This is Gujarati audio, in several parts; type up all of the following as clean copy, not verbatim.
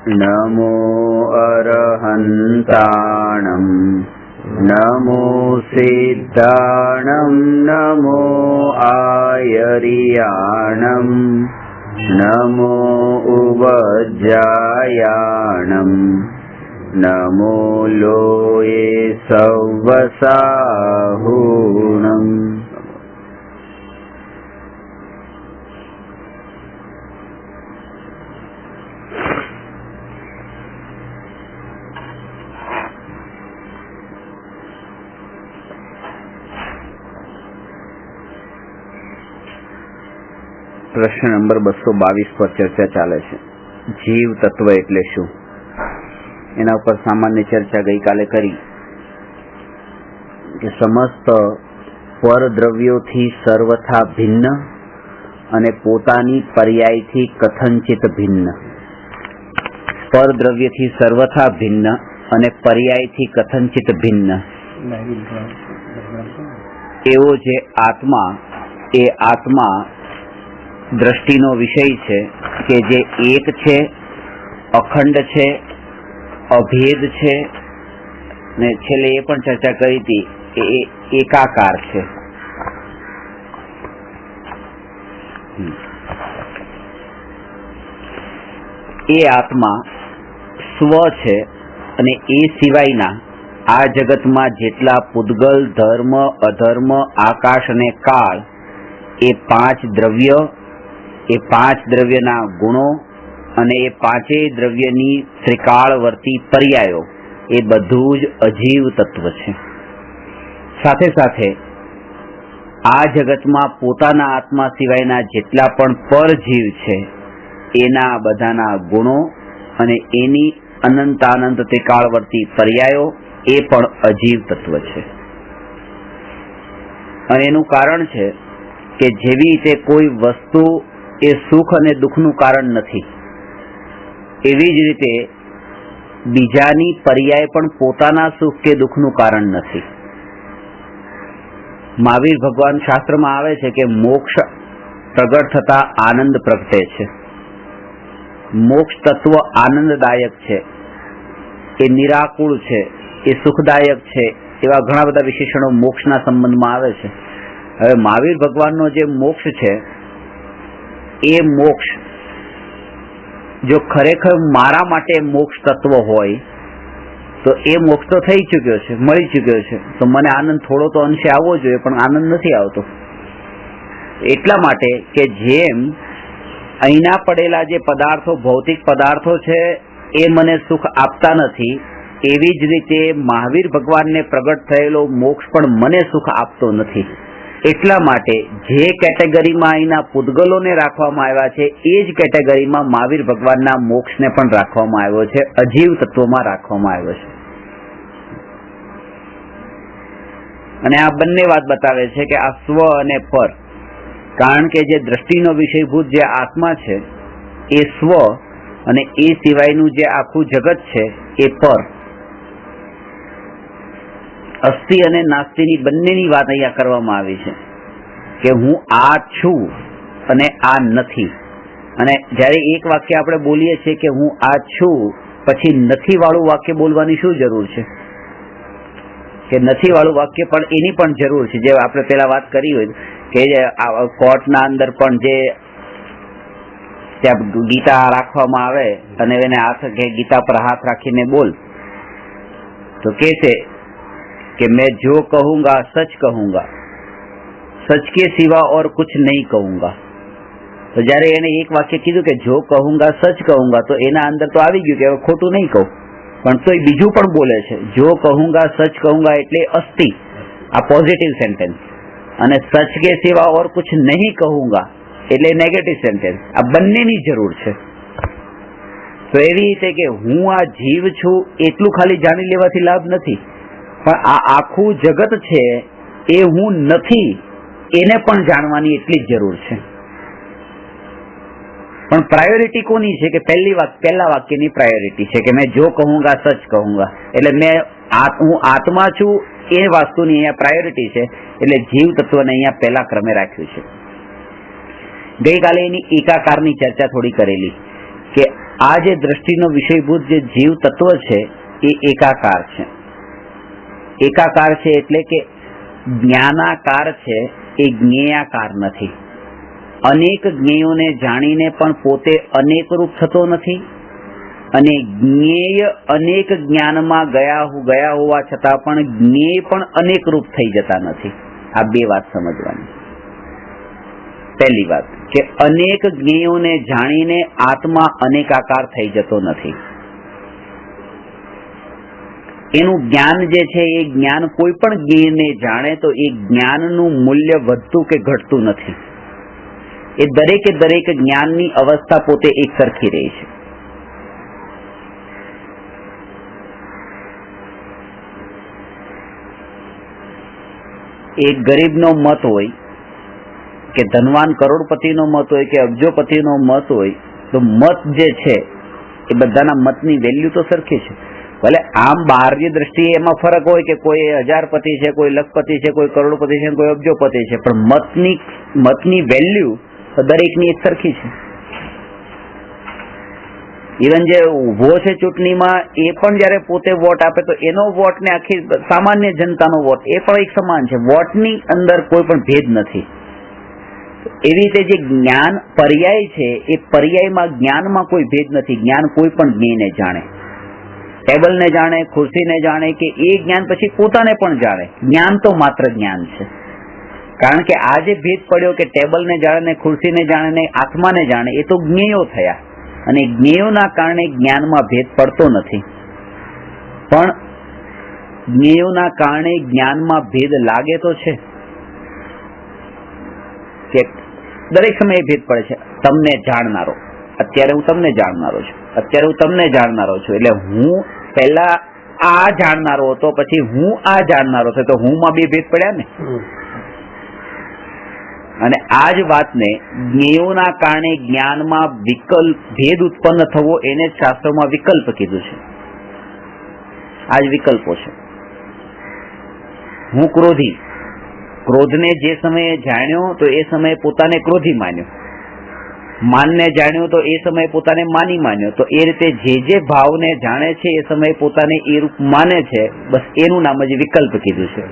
नमो अरहन्ताणं नमो सिद्धाणं नमो आयर्याणं नमो उवज्जायाणं नमो लोये सव्वसाहूणम्। प्रश्न नंबर 222 पर चर्चा चाले छे। जीव तत्व एटले शुं? एना पर सामान्य चर्चा गई काले करी कि समस्त परद्रव्योथी सर्वथा भिन्न अने पोतानी पर्यायथी कथनचित भिन्न। परद्रव्यथी सर्वथा भिन्न अने पर्यायथी कथनचित भिन्न एवो जे आत्मा ए आत्मा दृष्टिनो विषय छे के जे एक छे, अखंड छे, अभेद छे ने छेल्ले ए पण चर्चा करी थी के एकाकार छे। ए आत्मा स्व छे अने ए सिवायना आ जगतमां जेटला पुद्गल, धर्म, अधर्म, आकाश अने काल ए 5 द्रव्य, ए 5 द्रव्यना गुणो अने ए 5 द्रव्यनी त्रिकाळवर्ती पर्यायो ए बधुं ज अजीव तत्व छे। साथे साथे आ जगतमां पोताना आत्मा सिवायना जेटला पण परजीव छे एना बधाना गुणो अने एनी अनंतानंत त्रिकाळवर्ती पर्यायो ए पण अजीव तत्व छे। अने एनुं कारण छे के जेवी रीते कोई वस्तु ए सुख अने दुखनुं कारण नथी, एवी ज रीते बीजानी पर्याय पण पोताना सुख के दुखनुं कारण नथी। महावीर भगवान शास्त्र में आवे छे के मोक्ष प्रगट थता आनंद प्रगटे छे। मोक्ष तत्व आनंददायक छे, ए निराकुल छे, ए सुखदायक छे, एवा घणा बधा विशेषणो मोक्षना संबंधमां आवे छे। हवे महावीर भगवाननो जे मोक्ष छे ए मोक्ष जो खरेखर मारा माटे मोक्ष तत्व होय तो ए मोक्ष तो थई चुक्यो छे, मळी चुक्यो छे, तो मने आनंद थोड़ो तो अंशे आववो जोईए पण आनंद नथी आवतो। એટલા માટે કે જેમ અહીંના પડેલા જે પદાર્થો, ભૌતિક પદાર્થો છે એ મને સુખ આપતા નથી, એવી જ રીતે મહાવીર ભગવાનને પ્રગટ થયેલો મોક્ષ પણ મને સુખ આપતો નથી। એટલા માટે જે કેટેગરીમાં અહીંના પૂતગલોને રાખવામાં આવ્યા છે એ જ કેટેગરીમાં મહાવીર ભગવાનના મોક્ષને પણ રાખવામાં આવ્યો છે, અજીવ તત્વમાં રાખવામાં આવ્યો છે। અને આ બંને વાત બતાવે છે કે આ સ્વ અને પર, કારણ કે જે દ્રષ્ટિનો વિષયભૂત જે આત્મા છે એ સ્વ અને એ સિવાયનું જે આખું જગત છે એ પર। અસ્થિ અને નાસ્તિની બંનેની વાત અહીંયા કરવામાં આવી છે કે હું આ છું અને આ નથી। અને જ્યારે એક વાક્ય આપણે બોલીએ છીએ કે હું આ છું, પછી નથી વાળું વાક્ય બોલવાની શું જરૂર છે? કે નથી વાળું વાક્ય પણ એની પણ જરૂર છે। જે આપણે પહેલા વાત કરી હોય કે કોર્ટના અંદર પણ જે ત્યાં ગીતા રાખવામાં આવે અને એને હાથ કે ગીતા પર હાથ રાખીને બોલ, તો કે છે कि मैं जो कहूंगा सच कहूंगा, सच के सिवा और कुछ नहीं कहूंगा। तो जયારે એને એક વાક્ય કીધું કે જો કહુંગા સચ કહુંગા, તો એના અંદર તો આવી ગયું કે હવે ખોટું નહીં કહું, પણ તો એ બીજું પણ બોલે છે। જો કહુંગા સચ કહુંગા એટલે અસ્તિ, આ પોઝિટિવ સેન્ટેન્સ, અને સચ કે સિવા और कुछ नहीं कहूंगा એટલે નેગેટિવ સેન્ટેન્સ। આ બંનેની જરૂર છે। તો એવી રીતે કે હું આ જીવ છું એટલું ખાલી જાણી લેવાથી લાભ નથી, પણ આ આખું જગત છે એ હું નથી એને પણ જાણવાની એટલી જ જરૂર છે। પણ પ્રાયોરિટી કોની છે કે પહેલા વાક્યની પ્રાયોરિટી છે કે मैं जो कहूंगा सच कहूंगा, એટલે હું આત્મા છું એ વસ્તુની અહીંયા પ્રાયોરિટી છે, એટલે જીવ તત્વને અહીંયા પહેલા ક્રમે રાખ્યું છે। ગઈકાલે એની એકાકારની ચર્ચા થોડી કરેલી કે આ જે દ્રષ્ટિનો વિષયભૂત જે જીવ તત્વ છે એ એકાકાર છે. એકાકાર છે એટલે કે જ્ઞાનાકાર છે, એ જ્ઞેયાકાર નથી. અનેક જ્ઞેયોને જાણીને પણ પોતે અનેક રૂપ થતો નથી, અને જ્ઞેય અનેક જ્ઞાનમાં ગયા હોવા છતાં પણ જ્ઞેય પણ અનેક રૂપ થઈ જતા નથી. આ બે વાત સમજવાની. પહેલી વાત કે અનેક જ્ઞેયોને જાણીને આત્મા અનેકાકાર થઈ જતો નથી. એનું જ્ઞાન જે છે એ જ્ઞાન કોઈ પણ જ્ઞેયને જાણે તો એ જ્ઞાનનું મૂલ્ય વધતું કે ઘટતું નથી. એ દરેકે દરેક જ્ઞાનની અવસ્થા પોતે એક સરખી રહી છે. એક ગરીબનો મત હોય કે ધનવાન કરોડપતિનો મત હોય કે અબજોપતિનો મત હોય, તો મત જે છે એ બધાના મતની વેલ્યુ તો સરખી છે. ભલે આમ બહારની દ્રષ્ટિએ એમાં ફરક હોય કે કોઈ 1000પતિ છે, કોઈ લખપતિ છે, કોઈ કરોડપતિ છે, કોઈ અબજોપતિ છે, પણ મતની વેલ્યુ દરેકની એક સરખી છે. ઇવન જે ઉભો છે ચૂંટણીમાં એ પણ જયારે પોતે વોટ આપે તો એનો વોટ ને આખી સામાન્ય જનતાનો વોટ એ પણ એક સમાન છે. વોટની અંદર કોઈ પણ ભેદ નથી. એવી રીતે જે જ્ઞાન પર્યાય છે એ પર્યાયમાં જ્ઞાનમાં કોઈ ભેદ નથી. જ્ઞાન કોઈ પણ જ્ઞેયને જાણે, ટેબલને જાણે, ખુરશીને જાણે, કે એ જ્ઞાન પછી પોતાને પણ જાણે. જ્ઞાન તો માત્ર જ્ઞાન છે. કારણ કે આ જે ભેદ પડ્યો કે ટેબલને જાણે, ખુરશીને જાણે, આત્માને જાણે, એ તો જ્ઞેયો થયા, અને જ્ઞેયોના કારણે જ્ઞાનમાં ભેદ પડતો નથી. પણ જ્ઞેયોના કારણે જ્ઞાનમાં ભેદ લાગે તો છે કે દરેક સમયે ભેદ પડે છે. તમને જાણનારો, અત્યારે હું તમને જાણનારો છું, અત્યારે હું તમને જાણનારો છું, એટલે હું પહેલા આ જાણનારો હતો, પછી હું આ જાણનારો થયો, તો હું માં બે ભેદ પડ્યા ને. અને આ જ વાતને જ્ઞેયોના કારણે જ્ઞાનમાં ભેદ ઉત્પન્ન થવો, એને જ શાસ્ત્રોમાં વિકલ્પ કીધું છે. આ જ વિકલ્પો છે. હું ક્રોધી, ક્રોધને જે સમયે જાણ્યો તો એ સમયે પોતાને ક્રોધી માન્યો, માનને જાણ્યો તો એ સમયે પોતાને માની માન્યો. તો એ રીતે જે ભાવને જાણે છે એ સમયે પોતાને એ રૂપ માને છે. બસ એનું નામ જ વિકલ્પ કીધું છે.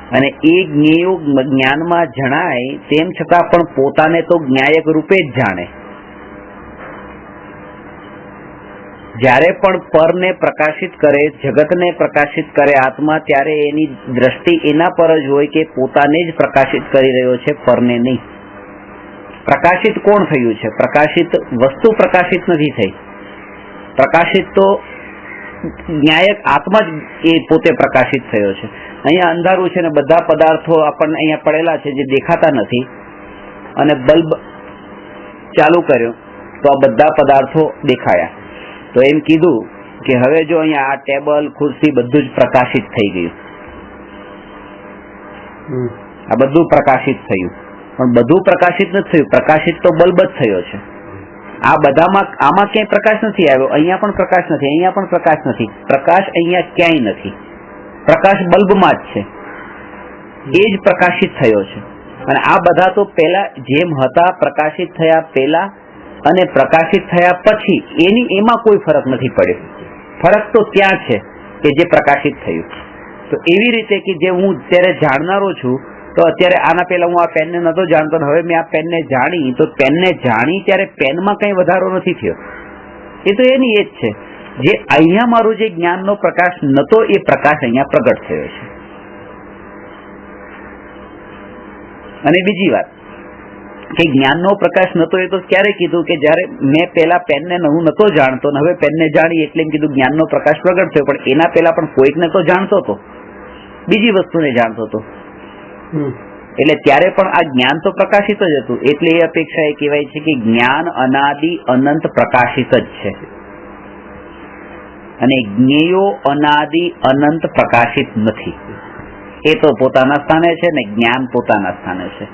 અને એ જ્ઞેયો જ્ઞાનમાં જણાય તેમ છતાં પણ પોતાને તો જ્ઞાયક રૂપે જ જાણે. જ્યારે પણ પરને પ્રકાશિત કરે, જગતને પ્રકાશિત કરે આત્મા, ત્યારે એની દ્રષ્ટિ એના પર જ હોય કે પોતાને જ પ્રકાશિત કરી રહ્યો છે, પરને નહીં. પ્રકાશિત કોણ થયું છે? પ્રકાશિત વસ્તુ પ્રકાશિત નથી થઈ. પ્રકાશિત તો ન્યાયક આત્મા જ એ પોતે પ્રકાશિત થયો છે. અહીંયા અંધારું છે ને બધા પદાર્થો આપણને અહીંયા પડેલા છે જે દેખાતા નથી, અને બલ્બ ચાલુ કર્યો તો આ બધા પદાર્થો દેખાયા. તો એમ કીધું કે હવે જો અહીંયા આ ટેબલ, ખુરશી બધું જ પ્રકાશિત થઈ ગયું. આ બધું પ્રકાશિત થયું, પણ બધું પ્રકાશિત નથી થયું. પ્રકાશિત તો બલ્બ જ થયો છે. આ બધામાં આમાં ક્યાંય પ્રકાશ નથી આવ્યો. અહીંયા પણ પ્રકાશ નથી, અહીંયા પણ પ્રકાશ નથી. પ્રકાશ અહીંયા ક્યાંય નથી. પ્રકાશ બલ્બમાં જ છે. એ જ પ્રકાશિત થયો છે. અને આ બધા તો પેલા જેમ હતા, પ્રકાશિત થયા પેલા અને પ્રકાશિત થયા પછી એમાં કોઈ ફરક નથી પડ્યો. ફરક તો ત્યાં છે કે જે પ્રકાશિત થયું. તો એવી રીતે કે જે હું અત્યારે જાણનારો છું, તો અત્યારે આના પહેલા હું આ પેનને નતો જાણતો, હવે મેં આ પેનને જાણી, તો પેનને જાણી ત્યારે પેનમાં કઈ વધારો નથી થયો. એ તો એની એ જ છે. જે અહીંયા મારું જે જ્ઞાનનો પ્રકાશ નતો, એ પ્રકાશ અહીંયા પ્રગટ થયો છે. અને બીજી વાત કે જ્ઞાનનો પ્રકાશ નતો, એ તો ક્યારે કીધું કે જયારે મેં પેલા પેનને હું નતો જાણતો ને હવે પેનને જાણી એટલે એમ કીધું જ્ઞાનનો પ્રકાશ પ્રગટ થયો. પણ એના પહેલા પણ કોઈકને તો જાણતો હતો, બીજી વસ્તુને જાણતો હતો. એટલે ત્યારે પણ આ જ્ઞાન તો પ્રકાશિત જ હતું. એટલે એ અપેક્ષા એ કહેવાય છે કે જ્ઞાન અનાદિ અનંત પ્રકાશિત જ છે, અને જ્ઞેયો અનાદિ અનંત પ્રકાશિત નથી. એ તો પોતાના સ્થાને છે ને જ્ઞાન પોતાના સ્થાને છે.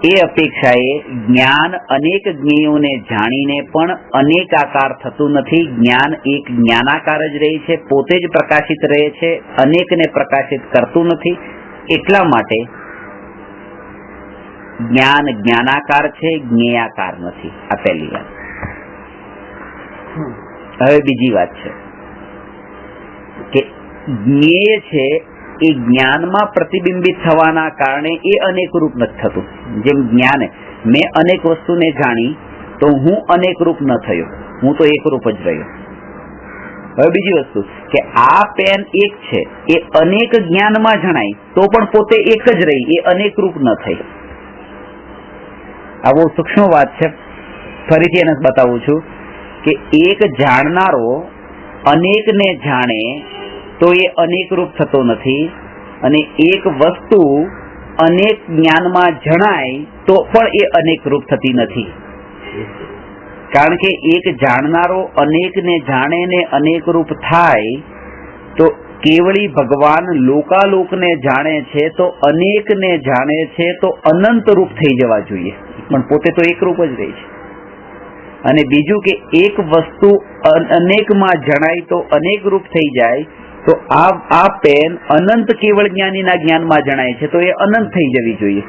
એ અપેક્ષાએ જ્ઞાન અનેક જ્ઞેયોને જાણીને પણ અનેકાકાર થતું નથી. જ્ઞાન એક જ્ઞાનાકાર જ રહે છે, પોતે જ પ્રકાશિત રહે છે, અનેકને પ્રકાશિત કરતું નથી. એટલા માટે જ્ઞાન જ્ઞાનાકાર છે, જ્ઞેયાકાર નથી. આ પહેલી વાત. હવે બીજી વાત છે કે જ્ઞેય છે એ જ્ઞાનમાં પ્રતિબિંબિત થવાના કારણે એ અનેકરૂપ નથી થતું. જેમ જ્ઞાન, મેં અનેક વસ્તુને જાણી તો હું અનેકરૂપ ન થયો, હું તો એકરૂપ જ રહ્યો. હવે બીજી વસ્તુ કે આ પેન એક છે એ અનેક જ્ઞાનમાં જણાય તો પણ પોતે એક જ રહી, એ અનેકરૂપ ન થઈ. આ બહુ સૂક્ષ્મ વાત છે. ફરીથી એને બતાવું છું કે એક જાણનારો અનેકને જાણે તો એ અનેકરૂપ થતો નથી, અને એક વસ્તુ અનેક જ્ઞાનમાં જણાય તો પણ એ અનેકરૂપ થતી નથી. કારણ કે એક જાણનારો અનેકને જાણે ને અનેકરૂપ થાય તો કેવળી ભગવાન લોકાલોકને જાણે છે તો અનેકને જાણે છે તો અનંત રૂપ થઈ જવા જોઈએ, પણ પોતે તો એકરૂપ જ રહે છે. અને બીજું કે એક વસ્તુ અનેકમાં જણાય તો અનેક રૂપ થઈ જાય તો આ પેન અનંત કેવળ જ્ઞાનીના જ્ઞાનમાં જણાય છે તો એ અનંત થઈ જવી જોઈએ,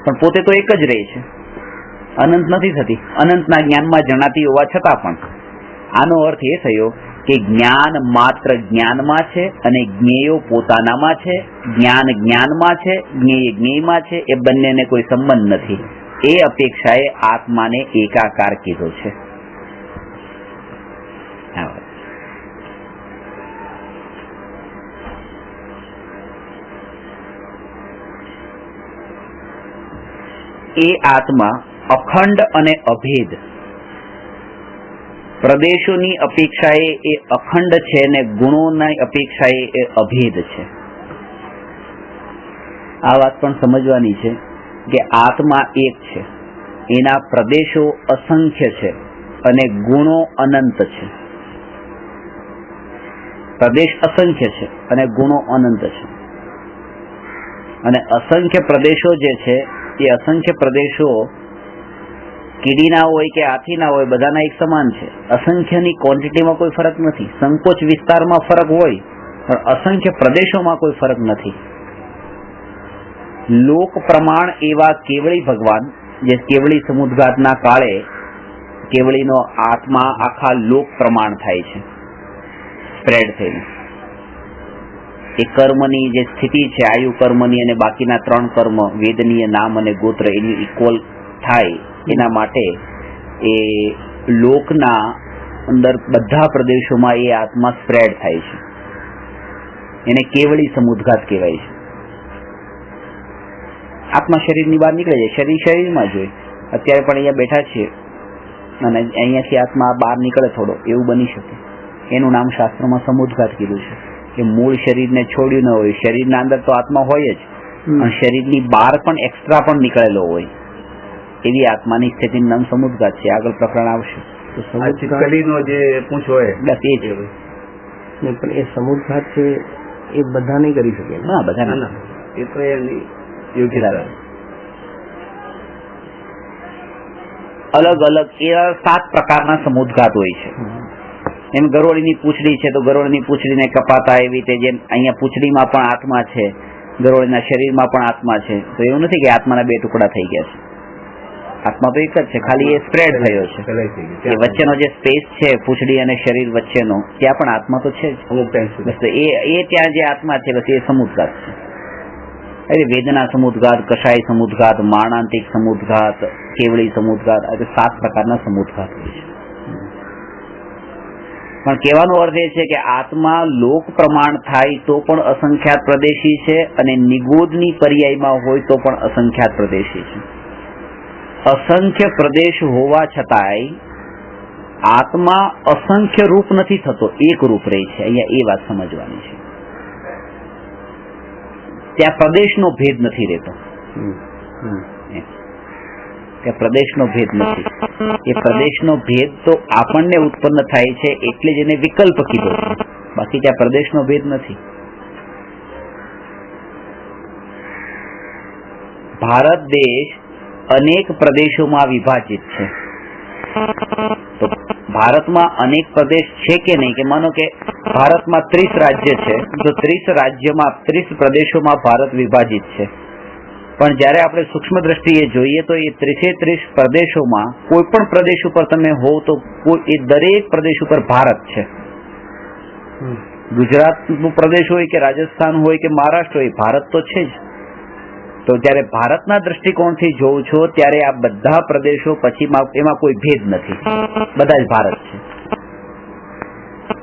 પણ પોતે તો એક જ રહે છે, અનંત નથી થતી. અનંતના જ્ઞાનમાં જણાતી હોવા છતાં પણ. આનો અર્થ એ થયો કે જ્ઞાન માત્ર જ્ઞાનમાં છે અને જ્ઞેયો પોતાનામાં છે. જ્ઞાન જ્ઞાનમાં છે, જ્ઞેય જ્ઞેયમાં છે, એ બંનેને કોઈ સંબંધ નથી. એ અપેક્ષાએ આત્માને એકાકાર કીધો છે. એ આત્મા અખંડ અને અભેદ, પ્રદેશોની અપેક્ષાએ એ અખંડ છે અને ગુણોની અપેક્ષાએ એ અભેદ છે. આ વાત પણ સમજવાની છે કે આત્મા એક છે, એના પ્રદેશો અસંખ્ય છે અને ગુણો અનંત છે. પ્રદેશ અસંખ્ય છે અને ગુણો અનંત છે. અને અસંખ્ય પ્રદેશો જે છે એ અસંખ્ય પ્રદેશો કીડીના હોય કે હાથીના હોય, બધાના એક સમાન છે. અસંખ્યની ક્વોન્ટિટીમાં કોઈ ફરક નથી. સંકોચ વિસ્તારમાં ફરક હોય પણ અસંખ્ય પ્રદેશોમાં કોઈ ફરક નથી. લોક પ્રમાણ એવા કેવળી ભગવાન, જે કેવળી સમુદ્ઘાતના કાળે કેવળીનો આત્મા આખા લોક પ્રમાણ થાય છે, સ્પ્રેડ થઈને. એ કર્મની જે સ્થિતિ છે, આયુ કર્મની અને બાકીના 3 કર્મ, વેદનીય, નામ અને ગોત્ર, એની ઇક્વલ થાય એના માટે એ લોકના અંદર બધા પ્રદેશોમાં એ આત્મા સ્પ્રેડ થાય છે. એને કેવળી સમુદ્ઘાત કહેવાય છે. આત્મા શરીરની બહાર નીકળે છે, શરીર શરીરમાં જ હોય. અત્યારે પણ અહીંયા બેઠા છીએ અને અહીંયાથી આત્મા બહાર નીકળે થોડો, એવું બની શકે. એનું નામ શાસ્ત્રમાં સમુદ્ઘાત કીધું છે કે મૂળ શરીરને છોડ્યું ન હોય. શરીરના અંદર તો આત્મા હોય જ, અને શરીરની બહાર પણ એક્સ્ટ્રા પણ નીકળેલો હોય, એવી આત્માની સ્થિતિનું નામ સમુદ્ઘાત છે. આગળ પ્રકરણ આવશે. કલીનો જે પૂછ હોય બસ એ જ. પણ એ સમુદ્ઘાત છે એ બધા નહીં કરી શકે. હા, બધા એ તો એની યોગ્યતા. અલગ અલગ એવા 7 પ્રકારના સમુદ્ઘાત હોય છે. એમ ગરોળીની પૂંછડી છે તો ગરોળીની પૂંછડીને કપાતા, એવી રીતે જેમ અહીંયા પૂંછડીમાં પણ આત્મા છે, ગરોળીના શરીરમાં પણ આત્મા છે. તો એવું નથી કે આત્માના 2 ટુકડા થઈ ગયા છે. આત્મા તો એક જ છે, ખાલી એ સ્પ્રેડ થયો છે. એ વચ્ચેનો જે સ્પેસ છે પૂંછડી અને શરીર વચ્ચેનો, ત્યાં પણ આત્મા તો છે જ. બસ એ ત્યાં જે આત્મા છે બસ એ સમુદ્ઘાત છે. વેદના સમુદ્ઘાત, કષાય સમુદ્ઘાત, મારણાંતિક સમુદ્ઘાત, કેવળી સમુદ્ઘાત, આ 7 પ્રકારના સમુદ્ઘાત હોય છે. પણ કહેવાનો અર્થ એ છે કે આત્મા લોક પ્રમાણ થાય તો પણ અસંખ્યાત પ્રદેશી છે, અને નિગોદની પર્યાયમાં હોય તો પણ અસંખ્યાત પ્રદેશી છે. અસંખ્ય પ્રદેશ હોવા છતાંય આત્મા અસંખ્ય રૂપ નથી થતો, એક રૂપ રહે છે. અહીંયા એ વાત સમજવાની છે. ત્યાં પ્રદેશનો ભેદ નથી રહેતો. ત્યાં પ્રદેશનો ભેદ નથી. એ પ્રદેશનો ભેદ તો આપણને ઉત્પન્ન થાય છે એટલે જ એને વિકલ્પ કીધો છે, બાકી ત્યાં પ્રદેશનો ભેદ નથી. ભારત દેશ અનેક પ્રદેશોમાં વિભાજિત છે. તો ભારતમાં અનેક પ્રદેશ છે કે નહીં? કે માનો કે ભારતમાં 30 રાજ્ય છે, તો 30 રાજ્યમાં 30 પ્રદેશોમાં ભારત વિભાજિત છે. પણ જ્યારે આપણે સૂક્ષ્મ દ્રષ્ટિએ જોઈએ તો એ 30 પ્રદેશોમાં કોઈ પણ પ્રદેશ ઉપર તમે હો તો એ દરેક પ્રદેશ ઉપર ભારત છે. ગુજરાતનો પ્રદેશ હોય કે રાજસ્થાન હોય કે મહારાષ્ટ્ર હોય, ભારત તો છે જ. તો જ્યારે ભારતના દ્રષ્ટિકોણથી જોઉં છો ત્યારે આ બધા પ્રદેશો પછી એમાં કોઈ ભેદ નથી, બધા જ ભારત છે.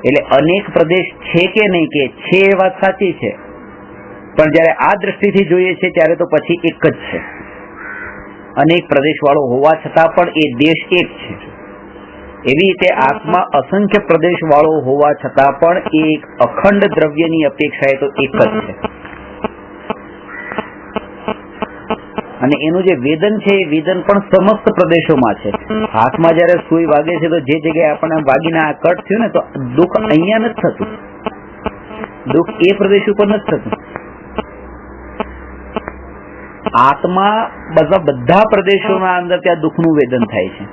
એટલે અનેક પ્રદેશ છે કે નહીં કે છે એ વાત સાચી છે, પણ જ્યારે આ દ્રષ્ટિથી જોઈએ છે ત્યારે તો પછી એક જ છે. અનેક પ્રદેશ વાળો હોવા છતાં પણ એ દેશ એક છે. એવી રીતે આત્મા અસંખ્ય પ્રદેશ વાળો હોવા છતાં પણ એ એક અખંડ દ્રવ્યની અપેક્ષાએ તો એક જ છે. અને એનું જે વેદન છે એ વેદન પણ સમસ્ત પ્રદેશોમાં છે. હાથમાં જયારે સુઈ વાગે છે તો જે જગ્યાએ આપણને વાગીને આ કટ થયું ને તો દુઃખ અહીંયા નથી થતું, દુઃખ એ પ્રદેશ ઉપર નથી થતું. આત્મા બધા પ્રદેશોના અંદર ત્યાં દુઃખનું વેદન થાય છે.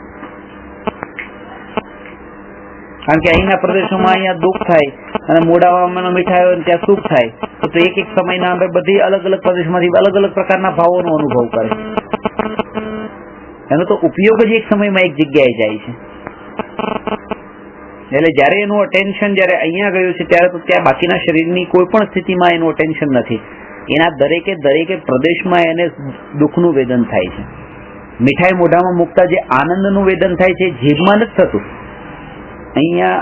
કારણ કે અહીંના પ્રદેશોમાં અહીંયા દુઃખ થાય અને મોઢામાં મીઠાઈ હોય ત્યાં સુખ થાય, તો એક એક સમયના અંદર બધી અલગ અલગ પ્રદેશમાંથી અલગ અલગ પ્રકારના ભાવોનો અનુભવ કરે. એનો તો ઉપયોગ જ એક સમયમાં એક જગ્યાએ જાય છે. એટલે જયારે એનું અટેન્શન જયારે અહીંયા ગયું છે ત્યારે તો ત્યાં બાકીના શરીરની કોઈ પણ સ્થિતિમાં એનું અટેન્શન નથી. એના દરેકે પ્રદેશમાં એને દુઃખનું વેદન થાય છે. મીઠાઈ મોઢામાં મૂકતા જે આનંદનું વેદન થાય છે જીભમાં નથી થતું. અહીંયા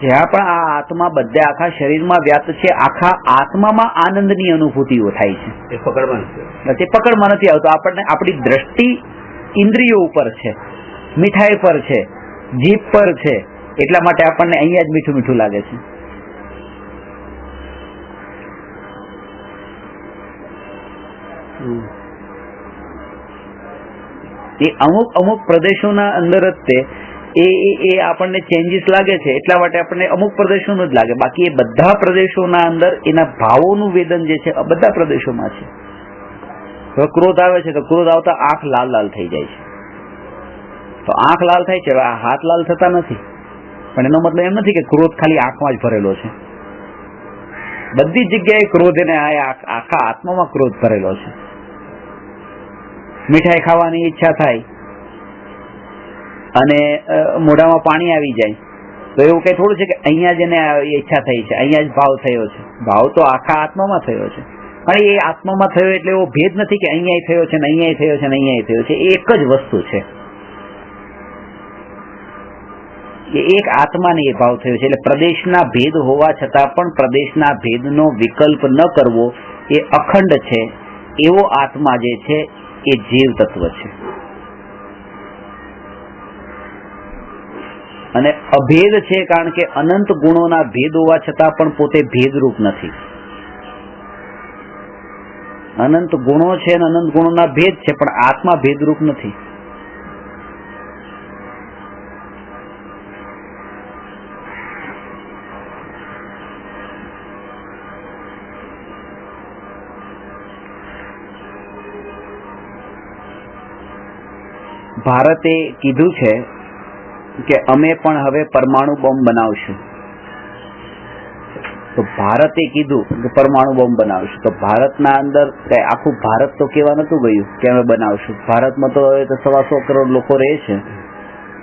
જ્યાં પણ આ આત્મા બધે આખા શરીરમાં વ્યાપ્ત છે, આખા આત્મામાં આનંદની અનુભૂતિઓ થાય છે. તે પકડમાં નથી આવતો. આપણને આપણી દ્રષ્ટિ ઇન્દ્રિયો ઉપર છે, મીઠાઈ પર છે, જીભ પર છે, એટલા માટે આપણને અહીંયા જ મીઠું મીઠું લાગે છે. એ અમુક પ્રદેશોના અંદર જ તે એ આપણને ચેન્જીસ લાગે છે, એટલા માટે આપણને અમુક પ્રદેશોનું જ લાગે. બાકી એ બધા પ્રદેશોના અંદર એના ભાવોનું વેદન જે છે બધા પ્રદેશોમાં છે. હવે ક્રોધ આવે છે તો ક્રોધ આવતા આંખ લાલ લાલ થઈ જાય છે. તો આંખ લાલ થાય છે, હવે આ હાથ લાલ થતા નથી, પણ એનો મતલબ એમ નથી કે ક્રોધ ખાલી આંખમાં જ ભરેલો છે. બધી જગ્યાએ ક્રોધ એને આખા આત્મામાં ક્રોધ ભરેલો છે. મીઠાઈ ખાવાની ઈચ્છા થાય અને મોઢામાં પાણી આવી જાય તો એવું કઈ થોડું છે કે અહીંયા જ એને ઈચ્છા થઈ છે, અહીંયા જ ભાવ થયો છે. ભાવ તો આખા આત્મામાં થયો છે. પણ એ આત્મામાં થયો એટલે એવો ભેદ નથી કે અહીંયા થયો છે ને અહીંયા થયો છે ને અહીંયા થયો છે. એ એક જ વસ્તુ છે. એ એક આત્માને એ ભાવ થયો છે. એટલે પ્રદેશના ભેદ હોવા છતાં પણ પ્રદેશના ભેદનો વિકલ્પ ન કરવો એ અખંડ છે. એવો આત્મા જે છે એ જીવ તત્વ છે. અને અભેદ છે કારણ કે અનંત ગુણોના ભેદ હોવા છતાં પણ પોતે ભેદરૂપ નથી. અનંત ગુણો છે અને અનંત ગુણોના ભેદ છે, પણ આત્મા ભેદરૂપ નથી. ભારતે કીધું છે કે અમે પણ હવે પરમાણુ બોમ્બ બનાવશું. તો ભારતે કીધું કે પરમાણુ બોમ્બ બનાવશું, તો ભારતના અંદર આખું ભારત તો કેવા નતું ગયું કે અમે બનાવશું. ભારતમાં તો હવે તો 125 કરોડ લોકો રહે છે,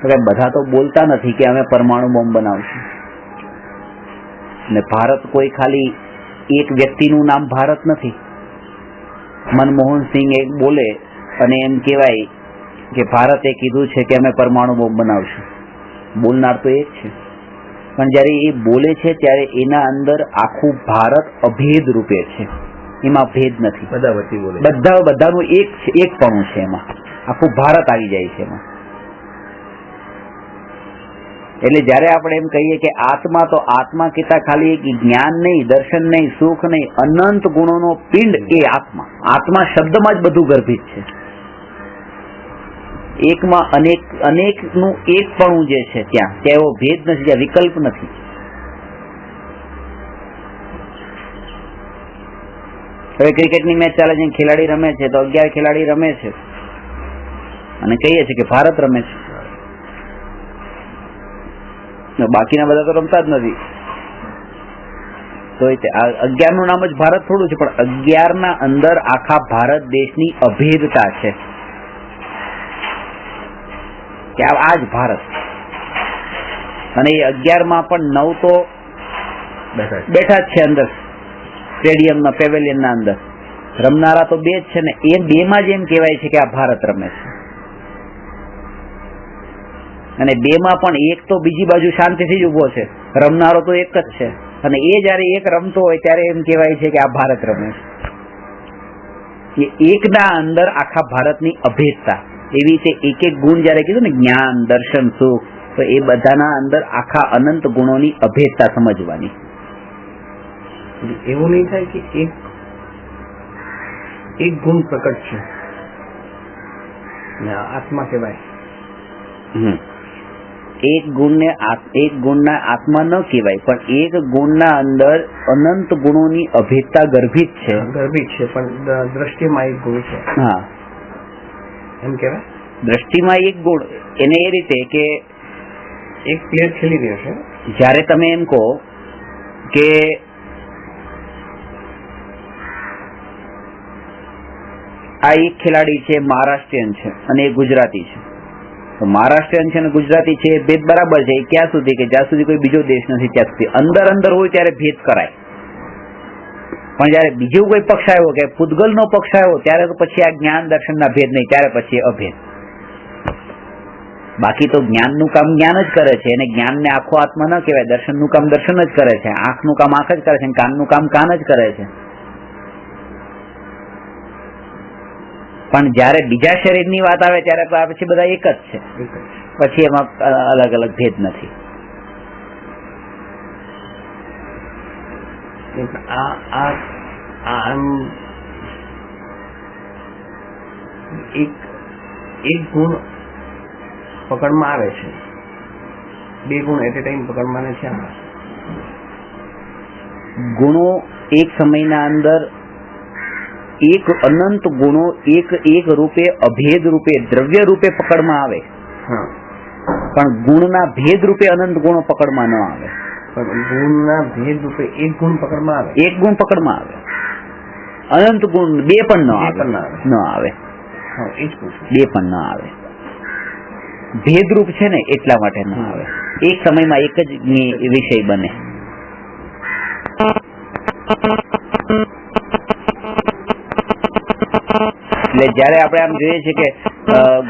તો બધા તો બોલતા નથી કે અમે પરમાણુ બોમ્બ બનાવશું. ને ભારત કોઈ ખાલી એક વ્યક્તિનું નામ ભારત નથી. મનમોહન સિંહ એક બોલે અને એમ કહેવાય કે ભારતે કીધું છે કે અમે પરમાણુ બોમ્બ બનાવશું. બોલનાર તો એક છે, પણ જયારે એ બોલે છે ત્યારે એના અંદર આખું ભારત અભેદ રૂપે છે. એમાં ભેદ નથી. બધાનું એકપણું છે. એમાં આખું ભારત આવી જાય છે એમાં. એટલે જયારે આપણે એમ કહીએ કે આત્મા, તો આત્મા કહેતા ખાલી એક જ્ઞાન નહીં, દર્શન નહીં, સુખ નહીં, અનંત ગુણોનો પિંડ એ આત્મા. આત્મા શબ્દમાં જ બધું ગર્ભિત છે. એકમાં અનેકનું એકપણું જે છે ત્યાં એવો ભેદ નથી, ત્યાં વિકલ્પ નથી. હવે ક્રિકેટની મેચ ચાલે છે, ખેલાડી રમે છે તો 11 ખેલાડી રમે છે અને કહીએ છીએ કે ભારત રમે છે. બાકીના બધા તો રમતા જ નથી. તો 11 નું નામ જ ભારત થોડું છે, પણ 11 ના અંદર આખા ભારત દેશની અભેદતા છે કે આ જ ભારત. અને એ 11 માં પણ 9 તો બેઠા જ છે અંદર સ્ટેડિયમના પેવેલિયનના અંદર. રમનારા તો 2 જ છે ને, એ 2 માં જ એમ કહેવાય છે કે આ ભારત રમે છે. અને 2 માં પણ એક તો બીજી બાજુ શાંતિથી જ ઉભો છે, રમનારો તો એક જ છે. અને એ જયારે એક રમતો હોય ત્યારે એમ કહેવાય છે કે આ ભારત રમે છે. એ એકના અંદર આખા ભારતની અભેદતા. એવી રીતે એક એક ગુણ જયારે કીધું ને, જ્ઞાન, દર્શન, સુખ, તો એ બધાના અંદર આખા અનંત ગુણોની અભેદતા સમજવાની. એવું નહીં થાય કે એક ગુણ પ્રકટ છે ને આત્મા કહેવાય. એક ગુણના આત્મા ન કહેવાય, પણ એક ગુણના અંદર અનંત ગુણોની અભેદતા ગર્ભિત છે. પણ દ્રષ્ટિમાં એક ગુણ છે. હા, એમ કહેવાય. દ્રષ્ટિમાં એક ગુણ એને એ રીતે કે એક પ્લેયર ખેલી રહ્યો છે, જ્યારે તમે એમ કહો કે આ એક ખેલાડી છે, મહારાષ્ટ્રીયન છે અને એ ગુજરાતી છે, તો મહારાષ્ટ્રીયન છે અને ગુજરાતી છે એ ભેદ બરાબર છે. ક્યાં સુધી કે જ્યાં સુધી કોઈ બીજો દેશ નથી ત્યાં સુધી. અંદર હોય ત્યારે ભેદ કરાય, પણ જયારે બીજો કોઈ પક્ષ આવ્યો કે પૂતગલનો પક્ષ આવ્યો ત્યારે તો પછી આ જ્ઞાન દર્શનના ભેદ નહીં, ત્યારે પછી અભેદ. બાકી તો જ્ઞાનનું કામ જ્ઞાન જ કરે છે, અને જ્ઞાનને આખો આત્મા ન કહેવાય. દર્શનનું કામ દર્શન જ કરે છે, આંખનું કામ આંખ જ કરે છે, કાનનું કામ કાન જ કરે છે. પણ જયારે બીજા શરીરની વાત આવે ત્યારે પછી બધા એક જ છે, પછી એમાં અલગ અલગ ભેદ નથી. એક ગુણ પકડમાં આવે છે, 2 ગુણ એટ એ ટાઈમ પકડમાં નથી આવે. ગુણો એક સમયના અંદર એક અનંત ગુણો એક રૂપે અભેદ રૂપે દ્રવ્ય રૂપે પકડમાં આવે, પણ ગુણના ભેદ રૂપે અનંત ગુણો પકડમાં ન આવે. પણ ગુણના ભેદ રૂપે એક ગુણ પકડમાં આવે, એક ગુણ પકડમાં આવે, અનંત ગુણ 2 પણ ન આવે. 2 પણ ન આવે. ભેદરૂપ છે ને એટલા માટે ન આવે. એક સમયમાં એક જ વિષય બને. એટલે જયારે આપણે આમ જોઈએ છીએ કે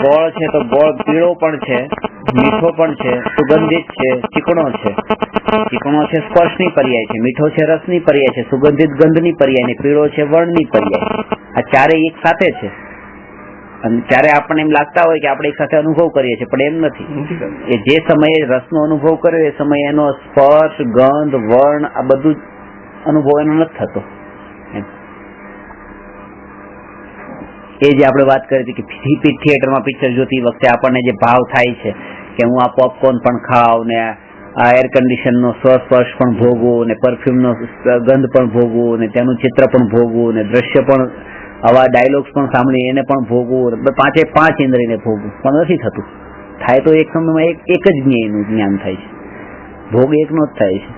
ગોળ છે તો ગોળ પીળો પણ છે, મીઠો પણ છે, સુગંધિત છે, ચીકણો છે. ચીકણો છે સ્પર્શની પર્યાય છે, મીઠો છે રસની પર્યાય છે, સુગંધિત ગંધની પર્યાય ને પીળો છે વર્ણની પર્યાય. આ ચારેય એક સાથે છે. અને ત્યારે આપણને એમ લાગતા હોય કે આપણે એક સાથે અનુભવ કરીએ છીએ, પણ એમ નથી. એ જે સમયે રસનો અનુભવ કર્યો એ સમયે એનો સ્પર્શ, ગંધ, વર્ણ આ બધું અનુભવ એનો નથી થતો. એ જે આપણે વાત કરી હતી કે થિયેટરમાં પિક્ચર જોતી વખતે આપણને જે ભાવ થાય છે કે હું આ પોપકોર્ન પણ ખાઉં ને આ એર કન્ડિશનનો સ્પર્શ પણ ભોગવું ને પરફ્યુમનો ગંધ પણ ભોગવું ને તેનું ચિત્ર પણ ભોગવું ને દ્રશ્ય પણ, આવા ડાયલોગ્સ પણ સાંભળી એને પણ ભોગવું, 5 ઇન્દ્રિયને ભોગવું, પણ નથી થતું. થાય તો એક સમયમાં એક જ જ્ઞેયનું જ્ઞાન થાય છે, ભોગ એકનો જ થાય છે.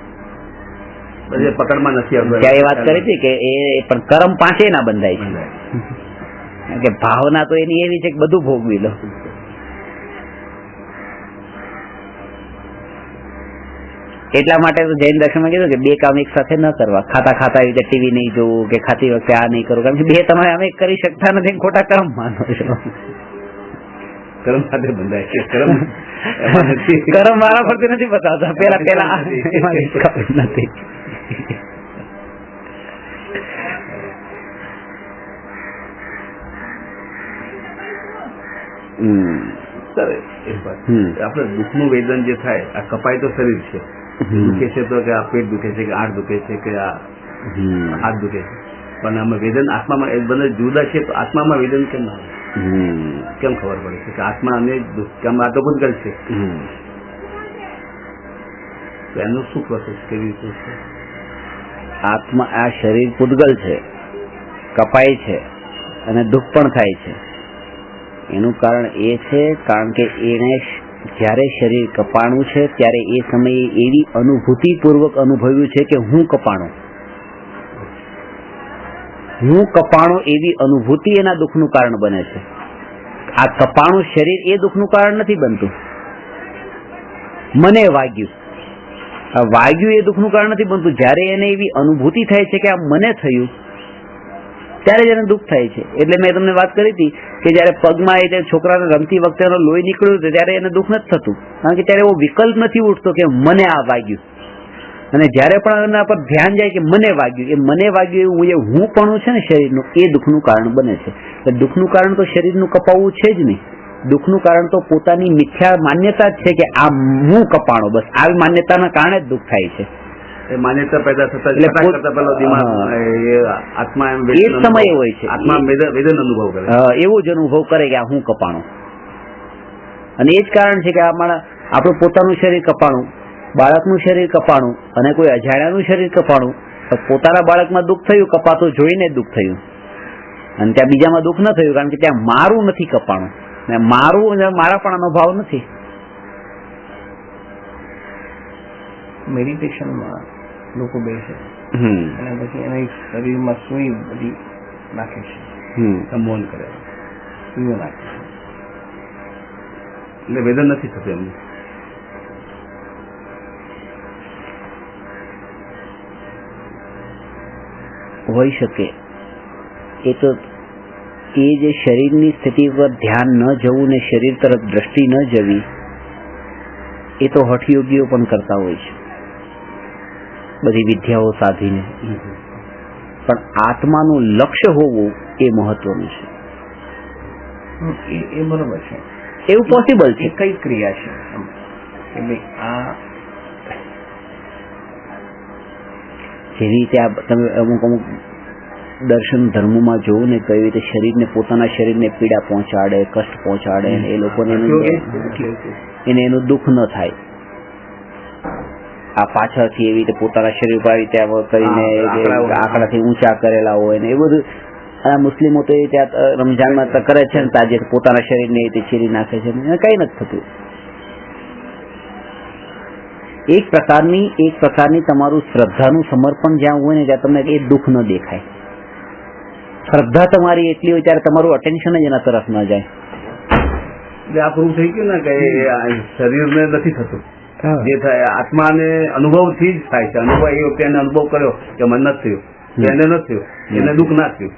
પકડમાં નથી આવતું. ત્યાં એ વાત કરી હતી કે એ પણ કર્મ 5 ના બંધાય છે, કે ભાવના તો એની એવી છે કે બધું ભોગવી લો. એટલા માટે તો જૈન દર્શનમાં કીધું કે 2 કામ એક સાથે ન કરવા. ખાતા એવી રીતે ટીવી નહીં જોવું કે ખાતી વખતે આ નહીં કરવું, કારણ કે 2 તમે અમે કરી શકતા નથી, ખોટા કર્મ માનો છો. કર્મ સાથે બંધાય છે. કર્મ મારા પરથી નથી બતાવતા, પેલા નથી. આપડે દુઃખનું વેદન જે થાય, આ કપાય તો શરીર છે, દુખે છે તો કે આ પેટ દુખે છે કે આંખ દુખે છે કે આ હાથ દુખે છે, પણ આમાં વેદન આત્મામાં બંને જુદા છે, તો આત્મામાં વેદન કેમ આવે? કેમ ખબર પડે છે કે આત્મા અને કેમ આ તો ભૂતગલ છે? એનું શું પ્રોસેસ, કેવી રીતે છે? આત્મા, આ શરીર પૂતગલ છે, કપાય છે અને દુઃખ પણ થાય છે. એનું કારણ એ છે કારણ કે એને જ્યારે શરીર કપાણું છે ત્યારે એ સમયે એવી અનુભૂતિપૂર્વક અનુભવ્યું છે કે હું કપાણું, હું કપાણો એવી અનુભૂતિ એના દુઃખનું કારણ બને છે. આ કપાણું શરીર એ દુઃખનું કારણ નથી બનતું. મને વાગ્યું, આ વાગ્યું એ દુઃખનું કારણ નથી બનતું. જ્યારે એને એવી અનુભૂતિ થાય છે કે આ મને થયું, ત્યારે જ એને દુઃખ થાય છે. એટલે મેં તમને વાત કરી હતી કે જયારે પગમાં એ છોકરાને રમતી વખતે એનો લોહી નીકળ્યું હતું ત્યારે એને દુઃખ નથી થતું, કારણ કે ત્યારે એવો વિકલ્પ નથી ઉઠતો કે મને આ વાગ્યું. અને જયારે પણ એના પર ધ્યાન જાય કે મને વાગ્યું, એ મને વાગ્યું એવું એ હું પણ છે ને શરીરનું, એ દુઃખનું કારણ બને છે. એટલે દુઃખનું કારણ તો શરીરનું કપાવવું છે જ નહીં. દુઃખનું કારણ તો પોતાની મિથ્યા માન્યતા જ છે કે આ હું કપાણો, બસ આવી માન્યતાના કારણે જ દુઃખ થાય છે. એ માન્યતા પેદા થતા આત્મા એમ એ જ સમયે હોય છે, આત્મા વેદન અનુભવ કરે, એવું જ અનુભવ કરે કે આ હું કપાણો. અને એ જ કારણ છે કે આપણું પોતાનું શરીર કપાણું, બાળકનું શરીર કપાણું અને કોઈ અજાણ્યાનું શરીર કપાણું. પોતાના બાળકમાં દુઃખ થયું, કપાતું જોઈને દુઃખ થયું, અને ત્યાં બીજામાં દુઃખ ન થયું, કારણ કે ત્યાં મારું નથી કપાણું, મારું મારાપણાનો ભાવ નથી. મેડિટેશનમાં લોકો બેસે અને પછી એના શરીરમાં સુઈ બધી નાખે છે, મૌન કરે, સુઈઓ નાખે છે, એટલે વેદન નથી થતું એમને. હોઈ શકે એ તો એ જે શરીરની સ્થિતિ પર ધ્યાન ન જવું ને શરીર તરફ દ્રષ્ટિ ન જવી, એ તો હઠયોગીઓ પણ કરતા હોય છે બધી વિદ્યાઓ સાધીને. પણ આત્માનું લક્ષ્ય હોવું એ મહત્વનું છે. એ બરોબર છે, એવું પોસિબલ છે. કઈ ક્રિયા છે કે ભાઈ આ જેવી રીતે તમે અમુક દર્શન ધર્મમાં જોવું ને કઈ રીતે શરીરને, પોતાના શરીરને પીડા પહોંચાડે, કષ્ટ પહોંચાડે, એ લોકોને એનું દુઃખ ન થાય. આ પાછળથી એવી રીતે પોતાના શરીર પર આવી રીતે કરીને આંકડાથી ઊંચા કરેલા હોય ને એ બધું. આ મુસ્લિમો તો એ ત્યાં રમઝાનમાં કરે છે ને, તાજે પોતાના શરીરને એ રીતે ચીરી નાખે છે, કઈ નથી થતું. એક પ્રકારની તમારું શ્રદ્ધાનું સમર્પણ જ્યાં હોય ને ત્યાં તમને એ દુઃખ ન દેખાય. શ્રદ્ધા તમારી એટલી હોય ત્યારે તમારું અટેન્શન જ એના તરફ ન જાય. આ પ્રૂવ થઈ ગયું ને કે શરીરને નથી થતું, જે થાય આત્માને અનુભવથી જ થાય છે. અનુભવ એ વખતે એને અનુભવ કર્યો કે મન નથી થયું, એને નથી થયું, એને દુઃખ ના થયું,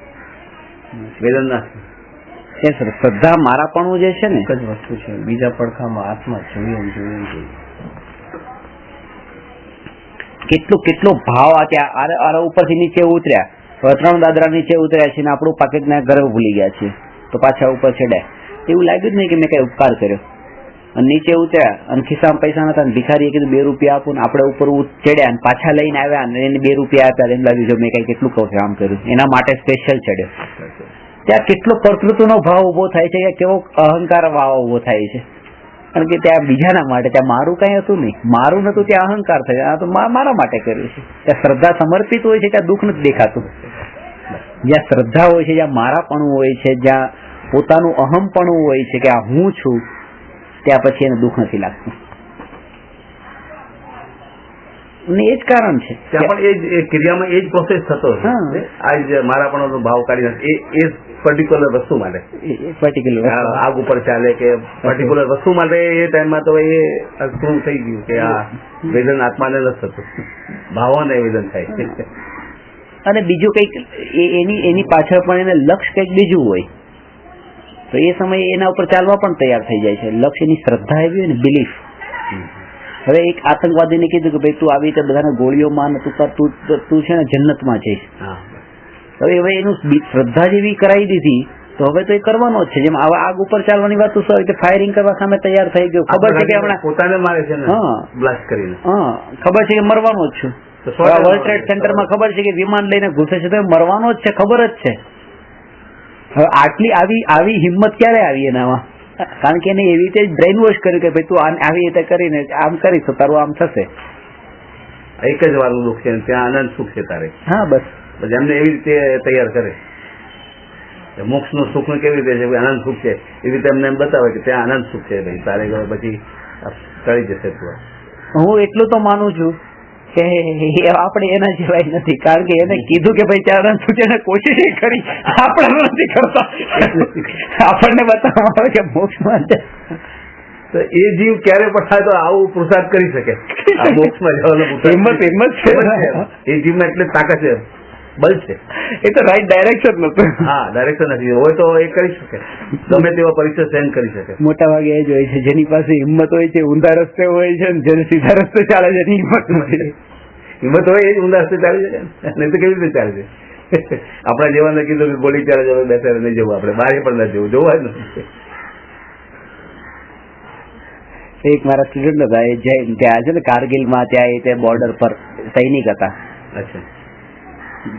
વેદન ના થયું. શ્રદ્ધા મારાપણું જે છે ને એક જ વસ્તુ છે, બીજા પડખામાં આત્મા જોઈએ. કેટલો ભાવ આ ત્યાં ઉપરથી નીચે ઉતર્યા, 3 દાદરા નીચે ઉતર્યા છે ને આપણું પાકેટ ના ઘરે ભૂલી ગયા છીએ, તો પાછા ઉપર ચડ્યા. એવું લાગ્યું જ નહીં કે મેં કઈ ઉપકાર કર્યો. અને નીચે ઉતર્યા અને ખિસ્સામાં પૈસા નતા, ભિખારીએ કીધું 2 રૂપિયા આપું, આપણે ઉપર ચડ્યા અને પાછા લઈને આવ્યા અને એને 2 રૂપિયા આપ્યા. એમ લાગ્યું જો મેં કઈ કેટલું કામ કર્યું, એના માટે સ્પેશિયલ ચડ્યો. ત્યાં કેટલો પ્રકૃતિનો ભાવ ઉભો થાય છે, કે કેવો અહંકાર ભાવ ઉભો થાય છે. કારણ કે ત્યાં બીજાના માટે, ત્યાં મારું કઈ હતું નહીં, મારું નતું, ત્યાં અહંકાર થયો. આ તો મારા માટે કર્યું છે. ત્યાં શ્રદ્ધા સમર્પિત હોય છે, ત્યાં દુઃખ નથી દેખાતું. જ્યાં શ્રદ્ધા હોય છે, જ્યાં મારાપણું હોય છે, જ્યાં પોતાનું અહમપણું હોય છે કે આ હું છું, ત્યાં પછી એને દુઃખ નથી લાગતું. એ જ કારણ છે ત્યાં પણ એ ક્રિયામાં એ જ પ્રોસેસ થતો હશે. આ જ મારાપણનો ભાવ કાઢી નાખે એ પર્ટિક્યુલર વસ્તુ માટે, પર્ટિક્યુલર આગ ઉપર ચાલે કે પર્ટિક્યુલર વસ્તુ માટે એ ટાઈમમાં તો એ પ્રૂવ થઈ ગયું કે આ વેદન આત્માને નથી થતું, ભાવોને વેદન થાય. અને બીજું કંઈક એની પાછળ પણ એને લક્ષ્ય કંઈક બીજું હોય, તો એ સમયે એના ઉપર ચાલવા પણ તૈયાર થઈ જાય છે. લક્ષ્યની શ્રદ્ધા એવી હોય ને, બિલીફ. હવે એક આતંકવાદીને કીધું કે ભાઈ તું આવી રીતે બધાને ગોળીઓ માર, તું છે ને જન્નતમાં જઈશ. હવે એનું શ્રદ્ધા જેવી કરાવી દીધી તો હવે તો એ કરવાનો જ છે. જેમ આગ ઉપર ચાલવાની વાત, તું રીતે ફાયરિંગ કરવા સામે તૈયાર થઈ ગયો, ખબર છે કે હમણાં પોતાને મારે છે ને બ્લાસ્ટ કરીને, ખબર છે કે મરવાનો જ છું. વર્લ્ડ ટ્રેડ સેન્ટરમાં ખબર છે કે વિમાન લઈને ઘૂસે છે તો મરવાનો જ છે, ખબર જ છે. હવે આટલી આવી હિંમત ક્યારે આવી એનામાં? કારણ કે એને એવી રીતે બ્રેઇન વોશ કર્યું કે ભાઈ તું આવી રીતે કરીને આમ કરીશ તો તારું આમ થશે. એક જ વારનું દુઃખ છે, ત્યાં આનંદ સુખ છે તારે. હા બસ એમને એવી રીતે તૈયાર કરે. મોક્ષ નું સુખ નું કેવી રીતે છે, આનંદ સુખ છે, એવી રીતે એમને એમ બતાવે કે ત્યાં આનંદ સુખ છે, ભાઈ તારે પછી ટળી જશે. હું એટલું તો માનું છું કે આપણે એના જેવાય નથી, કારણ કે એને કીધું કે ભાઈ ચરણ છૂટે કોશિશ કરી, આપણે નથી કરતા. આપણને બતાવવામાં આવે કે મોક્ષમાં તો એ જીવ ક્યારે પણ થાય તો આવું પુરુષાર્થ કરી શકે, આ મોક્ષમાં જવાનો પુરુષાર્થ. હિંમત છે એ જીવમાં એટલે તાકાત છે, બલ છે. એ તો રાઈટ ડાયરેક્શન નતું. હા, ડાયરેક્શન નથી હોય તો એ કરી શકે, ગમે તેવા પરીક્ષા સહન કરી શકે. મોટા ભાગે એ જ હોય છે, જેની પાસે હિંમત હોય છે ઊંધા રસ્તે હોય છે, જેને સીધા રસ્તે ચાલે છે એની હિંમત નથી. હિંમત હોય એ જ ઊંધા રસ્તે ચાલી શકે, નહીં તો કેવી રીતે ચાલે છે? આપણા જેવાને કીધું કે ગોળી ચાલે છે, બેસાડે નહીં જવું, આપણે બહાર પણ નથી જવું, જોવા જ નથી. એક મારા સ્ટુડન્ટ હતા, એ જૈન, ત્યાં છે ને કારગિલમાં, ત્યાં તે બોર્ડર પર સૈનિક હતા. અચ્છા.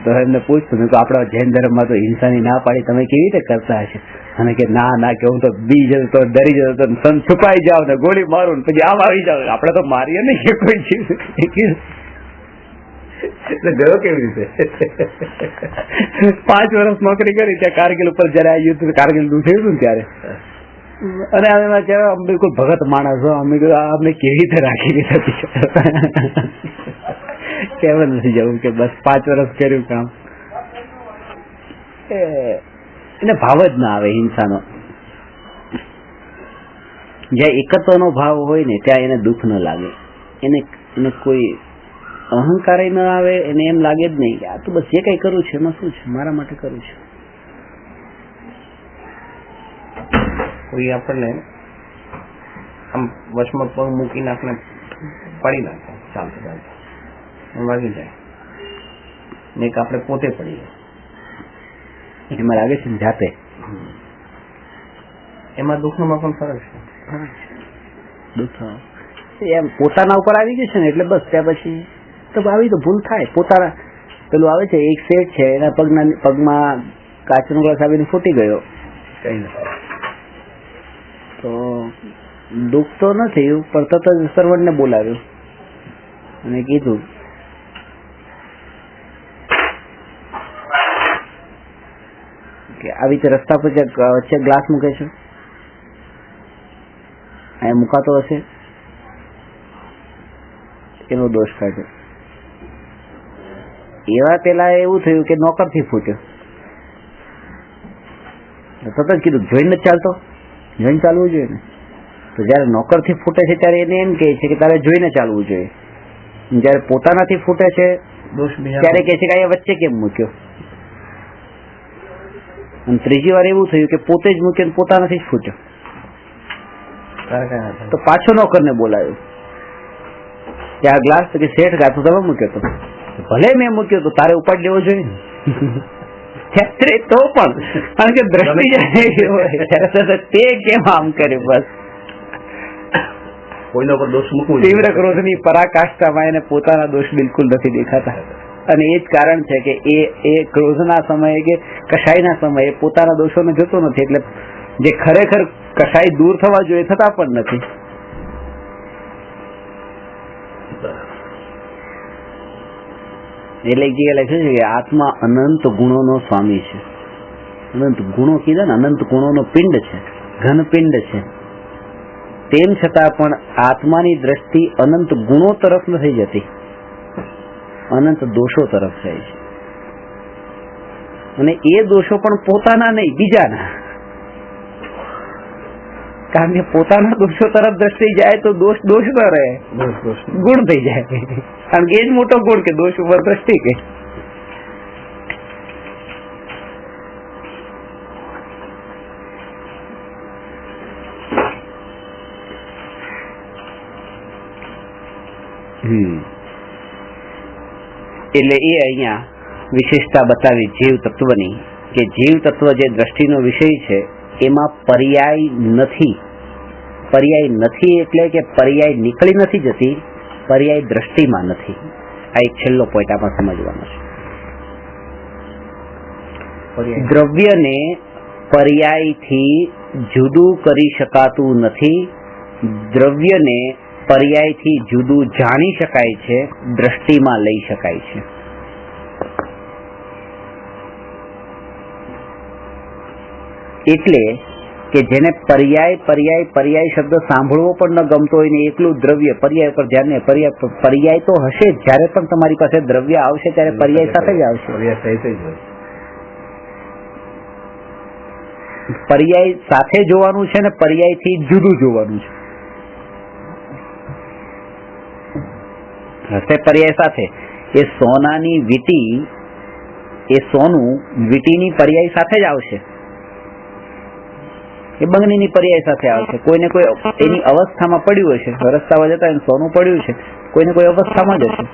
તો એમને પૂછતું કે આપણા જૈન ધર્મમાં તો હિંસાની ના પાડી, તમે કેવી રીતે કરતા હશે? અને કે ના કે હું તો બી જતો તો ડરી જતો તો સન છુપાઈ જાવ ને ગોળી મારું ને પછી આમ આવી જાવ, આપણે તો મારીએ નહીં કે કોઈ જીવ. ગયો કેવી રીતે? 5 વર્ષ નોકરી કરી ત્યાં કારગિલ ઉપર, જયારે આ યુદ્ધ કારગિલ થયું ને ત્યારે. અને અમે બિલકુલ ભગત માણસ, અમે અમને કેવી રીતે રાખી દીધા, કેમ નથી જવું કે બસ 5 વર્ષ કર્યું કામ. એને ભાવ જ ના આવે હિંસાનો. જ્યાં એકત્વનો ભાવ હોય ને ત્યાં એને દુઃખ ન લાગે, એને કોઈ અહંકાર ન આવે, એને એમ લાગે જ નહીં કે આ તો બસ જે કઈ કરું છે એમાં શું છે, મારા માટે કરું છું. કોઈ આપણને આમ વચમાં પગ મૂકીને આપણે પડી નાખે ચાલતું ચાલતું વાગી જાય, ને એક આપણે પોતે પડી જાય, એમાં લાગે છે જાતે. એમાં દુઃખમાં પણ ફરક છે. દુઃખ એમ પોતાના ઉપર આવી ગયું છે ને એટલે બસ ત્યાં પછી તો આવી તો ભૂલ થાય. પોતાના પેલું આવે છે, એક શેઠ છે, એના પગમાં કાચનો ગ્લાસ આવીને ફૂટી ગયો, કઈ નથી તો દુઃખ તો ન થયું, પણ તરત જ સર્વન્ટને બોલાવ્યું અને કીધું કે આવી રીતે રસ્તા પર વચ્ચે ગ્લાસ મૂકે છે, અહીંયા મુકાતો હશે, એનો દોષ કાઢ્યો. એવા પેલા એવું થયું કે નોકરથી ફૂટ્યો, તરત જ કીધું જોઈને ચાલતો, જોઈને ચાલવું જોઈએ ને. તો જયારે નોકરથી ફૂટે છે ત્યારે એને એમ કહે છે કે તારે જોઈને ચાલવું જોઈએ, જયારે પોતાનાથી ફૂટે છે ત્યારે કહે છે કે અહીંયા વચ્ચે કેમ મૂક્યો. અને ત્રીજી વાર એવું થયું કે પોતે જ મૂક્યો પોતાનાથી જ ફૂટ્યો, તો પાછો નોકરને બોલાવ્યો કે આ ગ્લાસ કે શેઠ ગાતો તમે મૂક્યો તો. ભલે મેં મૂક્યો તો તારે ઉપાડી લેવો જોઈએ તો પણ, કારણ કે દ્રષ્ટિ જાય તે કેમ આમ કર્યું. બસ કોઈના પર દોષ મૂકવું. તીવ્ર ક્રોધની પરાકાષ્ઠામાં એને પોતાના દોષ બિલકુલ નથી દેખાતા, અને એ જ કારણ છે કે એ ક્રોધના સમયે કે કશાયના સમયે પોતાના દોષોને જોતો નથી, એટલે જે ખરેખર કશાય દૂર થવા જોઈએ થતા પણ નથી. એટલે જે લખ્યું છે કે આત્મા અનંત ગુણોનો સ્વામી છે. અનંત ગુણો કીધા ને, અનંત ગુણોનો પિંડ છે, ઘન પિંડ છે. તેમ છતાં પણ આત્માની દ્રષ્ટિ અનંત ગુણો તરફ નથી જતી, અનંત દોષો તરફ જાય છે. અને એ દોષો પણ પોતાના નહીં, બીજાના. કારણ કે પોતાના દોષો તરફ દ્રષ્ટિ જાય તો દોષ ન રહે, ગુણ થઈ જાય. કારણ કે એ જ મોટો ગુણ કે દોષ ઉપર દ્રષ્ટિ કે. એટલે એ અહીંયા વિશેષતા બતાવી જીવ તત્વની, કે જીવ તત્વ જે દ્રષ્ટિનો વિષય છે એમાં પર્યાય નથી. પર્યાય નથી એટલે કે પર્યાય નીકળી નથી જતી, પર્યાય દ્રષ્ટિમાં નથી. આ એક છેલ્લો પોઈન્ટ આમાં સમજવાનો છે. દ્રવ્યને પર્યાયથી જુદું કરી શકાતું નથી, દ્રવ્યને પર્યાયથી જુદું જાણી શકાય છે, દ્રષ્ટિમાં લઈ શકાય છે. એટલે કે જેને પર્યાય પર્યાય પર્યાય શબ્દ સાંભળવો પણ ન ગમતો હોય ને એકલું દ્રવ્ય પર્યાય પર ધ્યાન નહીં, પર્યાય તો હશે જ. જ્યારે પણ તમારી પાસે દ્રવ્ય આવશે ત્યારે પર્યાય સાથે જ આવશે. પર્યાય સહિત જ હોય. પર્યાય સાથે જોવાનું છે ને પર્યાયથી જુદું જોવાનું છે. હશે પર્યાય સાથે. એ સોનાની વીટી, એ સોનું વીટીની પર્યાય સાથે જ આવશે, એ બંગડીની પર્યાય સાથે આવશે. કોઈને કોઈ એની અવસ્થામાં પડ્યું હશે, રસ્તામાં જતા સોનું પડ્યું છે, કોઈને કોઈ અવસ્થામાં જ હશે,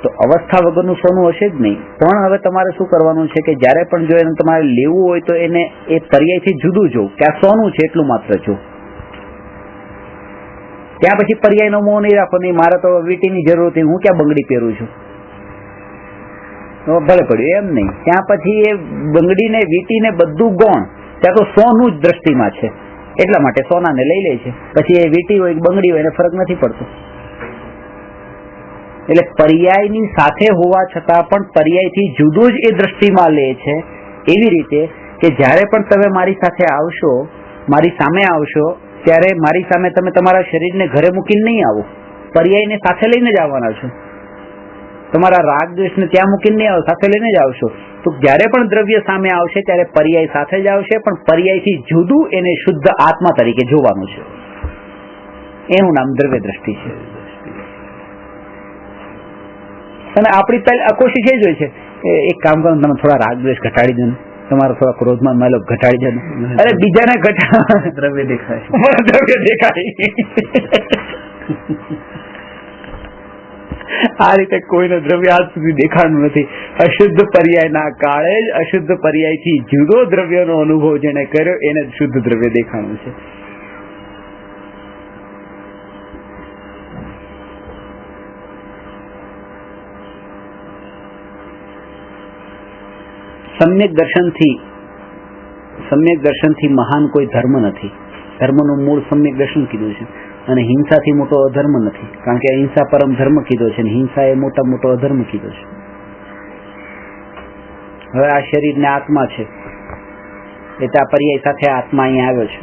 તો અવસ્થા વગરનું સોનું હશે જ નહીં. પણ હવે તમારે શું કરવાનું છે કે જ્યારે પણ જો એને તમારે લેવું હોય તો એને એ પર્યાયથી જુદું જોવું કે આ સોનું છે એટલું માત્ર જો. ત્યાં પછી પર્યાયનો મોહ નહીં રાખો, નહીં મારે તો વીટીની જરૂર હતી, હું ક્યાં બંગડી પહેરું છું, ભલે પડ્યું એમ નહીં. ત્યાં પછી એ બંગડીને વીટીને બધું ગૌણ, ત્યાં તો સોનું જ દ્રષ્ટિમાં છે એટલા માટે સોનાને લઈ લે છે. પછી એ વીટી હોય બંગડી હોય એને ફરક નથી પડતો. એટલે પર્યાયની સાથે હોવા છતાં પણ પર્યાયથી જુદું જ એ દ્રષ્ટિમાં લે છે. એવી રીતે કે જ્યારે પણ તમે મારી સાથે આવશો, મારી સામે આવશો, ત્યારે મારી સામે તમે તમારા શરીરને ઘરે મૂકીને નહીં આવો, પર્યાયને સાથે લઈને જ આવવાના છો. તમારા રાગ દ્વેષને ત્યાં મૂકીને નહીં આવો, સાથે લઈને જ આવશો. તો જ્યારે પણ દ્રવ્ય સામે આવશે ત્યારે પર્યાય સાથે જ આવશે, પણ પર્યાયથી જુદું એને શુદ્ધ આત્મા તરીકે જોવાનું છે. એનું નામ દ્રવ્ય દ્રષ્ટિ છે. અને આપણી પહેલી કોશિશ એ જ હોય છે, એક કામ કરો, તમે થોડા રાગ દ્વેષ ઘટાડી દો, તમારા થોડા ક્રોધમાં માલો ઘટાડી દો. અરે બીજાને ઘટાડ, દ્રવ્ય દેખાય, દ્રવ્ય દેખાય. આ રીતે કોઈને દ્રવ્ય આજ સુધી દેખાડવું નથી. અશુદ્ધ પર્યાયના કાળે જ અશુદ્ધ પર્યાયથી જુદો દ્રવ્યનો અનુભવ જેને કર્યો એને શુદ્ધ દ્રવ્ય દેખાણું છે. સમ્યક દર્શનથી મહાન કોઈ ધર્મ નથી. ધર્મનું મૂળ સમ્યક દર્શન કીધું છે, અને હિંસાથી મોટો અધર્મ નથી, કારણ કે અહિંસા પરમ ધર્મ કીધો છે, અને હિંસા એ મોટા મોટો અધર્મ કીધો છે. હવે આ શરીરને આત્મા છે, એટલે આ પર્યાય સાથે આત્મા અહીંયા આવ્યો છે.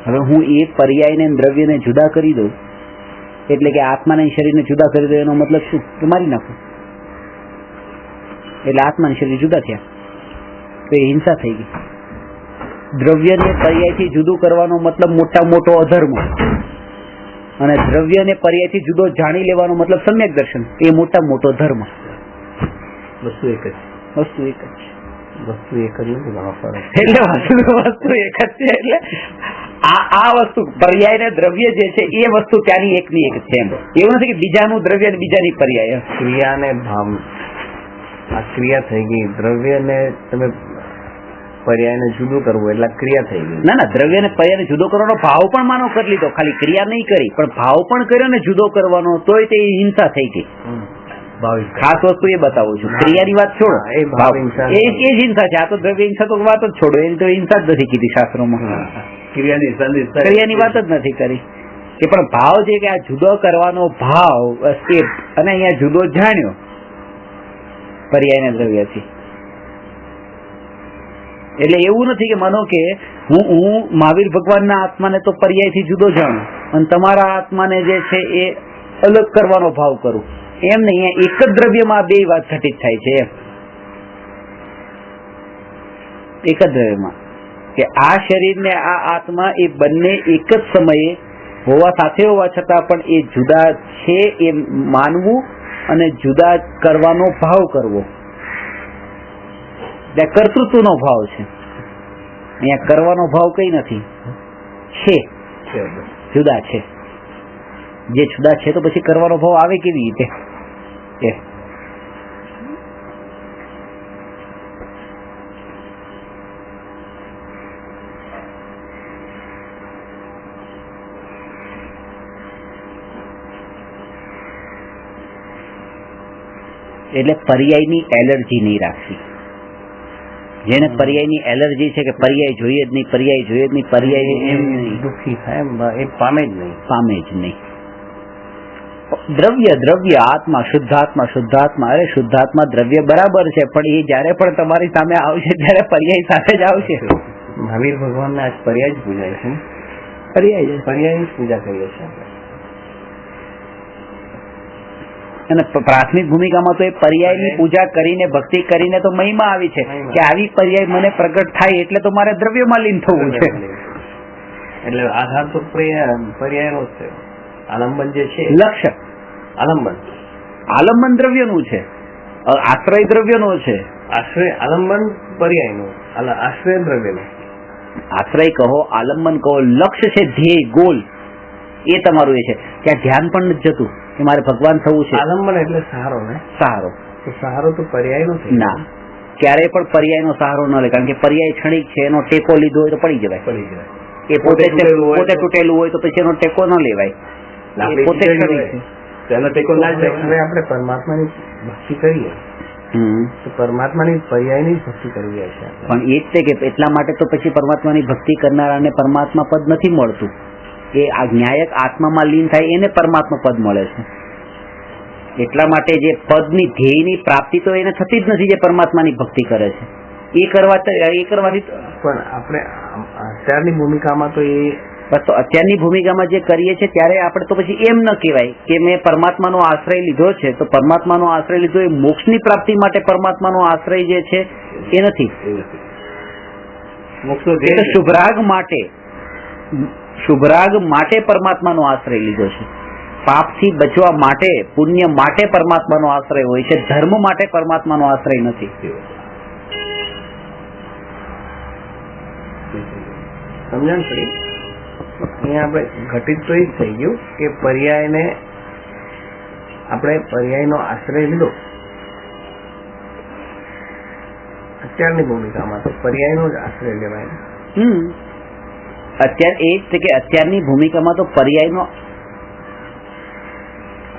હવે હું એ પર્યાયને દ્રવ્યને જુદા કરી દઉં, એટલે કે આત્માને શરીરને જુદા કરી દઉં, એનો મતલબ શું? તો મારી નાખું. એટલે આત્મા શરીર જુદા થયા, તો એ હિંસા થઈ ગઈ. દ્રવ્યને પર્યાયથી જુદું કરવાનો મતલબ મોટા મોટો અધર્મ, અને દ્રવ્યને પર્યાયથી જુદો જાણી લેવાનો મતલબ સમ્યક દર્શન, એ મોટા મોટો ધર્મ. વસ્તુ એક જ, વસ્તુ એક જ, વસ્તુ એક જ નથી, ઘણો ફરક. એટલે વસ્તુ એક જ છે. એટલે આ વસ્તુ પર્યાય ને દ્રવ્ય જે છે એ વસ્તુ ત્યાંની એકની એક છે. એમ એવું નથી કે બીજાનું દ્રવ્ય અને બીજાની પર્યાય. ક્રિયા ને ભાવ, આ ક્રિયા થઈ ગઈ. દ્રવ્ય ને તમે પર્યાયને જુદું કરવું એટલે ક્રિયા થઈ ગઈ. ના, દ્રવ્ય ને પર્યાયને જુદો કરવાનો ભાવ પણ માનો કરી લીધો, ખાલી ક્રિયા નહીં કરી, પણ ભાવ પણ કર્યો ને જુદો કરવાનો, તોય તે હિંસા થઈ ગઈ. ખાસ વસ્તુ એ બતાવું છું. ક્રિયાની વાત છોડો, એ ભાવ એ જ હિંસા છે. આ તો દ્રવ્ય હિંસા તો વાત જ છોડો, એની તો હિંસા જ નથી કીધી શાસ્ત્રોમાં. ક્રિયાની વાત જ નથી કરી. કે પણ ભાવ છે કે આ જુદો કરવાનો ભાવ, અને અહીંયા જુદો જાણ્યો પર્યાયના દ્રવ્યથી. એટલે એવું નથી કે માનો કે હું મહાવીર ભગવાનના આત્માને તો પર્યાયથી જુદો જાણું, અને તમારા આત્માને જે છે એ અલગ કરવાનો ભાવ કરું, એમ નહીં. એક જ દ્રવ્યમાં બે વાત ઘટિત થાય છે. એમ એક જ દ્રવ્યમાં કે આ શરીરને આ આત્મા એ બંને એક જ સમયે હોવા સાથે હોવા છતાં પણ એ જુદા છે એ માનવું, અને જુદા કરવાનો ભાવ કરવો. ત્યાં કર્તૃત્વનો ભાવ છે, અહીંયા કરવાનો ભાવ કઈ નથી, છે જુદા છે. જે જુદા છે તો પછી કરવાનો ભાવ આવે કેવી રીતે? એટલે પર્યાયની એલર્જી નહીં રાખવી. જેને પર્યાયની એલર્જી છે કે પર્યાય જોઈએ જ નહીં, પર્યાય જોઈએ જ નહીં, પર્યાય એમ દુઃખી થાય, એ પામે જ નહીં. દ્રવ્ય આત્મા, શુદ્ધાત્મા. અરે શુદ્ધાત્મા દ્રવ્ય બરાબર છે, પણ એ જયારે પણ તમારી સામે આવશે ત્યારે પર્યાય સાથે જ આવશે. મહાવીર ભગવાનને આજ પર્યાય જ પૂજાય છે. પર્યાયની જ પૂજા કરીએ છીએ આપણે. અને પ્રાથમિક ભૂમિકામાં તો એ પર્યાયની પૂજા કરીને ભક્તિ કરીને તો મહિમા આવી છે કે આવી પર્યાય મને પ્રગટ થાય એટલે તો મારે દ્રવ્યમાં લીન થવું છે. એટલે આધાર તો પર્યાયનો જ છે. આલંબન જે છે લક્ષ્ય આલંબન દ્રવ્યનું છે, આશ્રય દ્રવ્યનો છે. આશ્રય આલંબન પર્યાયનું, આશ્રય દ્રવ્યનું. આશ્રય કહો, આલંબન કહો, લક્ષ્ય છે, ધ્યેય, ગોલ, એ તમારું એ છે. ત્યાં ધ્યાન પણ નથી જતું કે મારે ભગવાન થવું છે. આલંબન એટલે સહારો ને, સહારો તો પર્યાયનો છે. ના, ક્યારેય પણ પર્યાયનો સહારો ન લે, કારણ કે પર્યાય ક્ષણિક છે. એનો ટેકો લીધો હોય તો પડી જવાય. એ પોતે તૂટેલું હોય તો પછી એનો ટેકો ન લેવાય. પોતે ક્ષણિક છે, એનો ટેકો ના જ લેવાય. આપણે પરમાત્માની ભક્તિ કરીએ તો પરમાત્માની પર્યાયની ભક્તિ કરવી છે. પણ એ જ છે કે એટલા માટે તો પછી પરમાત્માની ભક્તિ કરનારાને પરમાત્મા પદ નથી મળતું. એ આ જ્ઞાયક આત્મામાં લીન થાય એને પરમાત્મા પદ મળે છે. એટલા માટે જે પદની ધ્યેયની પ્રાપ્તિ તો એને થતી જ નથી જે પરમાત્માની ભક્તિ કરે છે. એ કરવાથી પણ આપણે અત્યારની ભૂમિકામાં તો તો અત્યારની ભૂમિકામાં જે કરીએ છીએ ત્યારે આપણે તો પછી એમ ન કહેવાય કે મેં પરમાત્માનો આશ્રય લીધો છે, તો પરમાત્માનો આશ્રય લીધો એ મોક્ષની પ્રાપ્તિ માટે પરમાત્માનો આશ્રય જે છે એ નથી. શુભરાગ માટે પરમાત્માનો આશ્રય લીધો છે. પાપથી બચવા માટે, પુણ્ય માટે પરમાત્માનો આશ્રય હોય છે, ધર્મ માટે પરમાત્માનો આશ્રય નથી. સમજણ પડી? અહીંયા આપણે ઘટિત તો એ જ થઈ ગયું કે પર્યાયનો આશ્રય લીધો. અત્યારની ભૂમિકામાં તો પર્યાયનો જ આશ્રય લેવાય. અત્યારે એ જ છે કે અત્યારની ભૂમિકામાં તો પર્યાયનો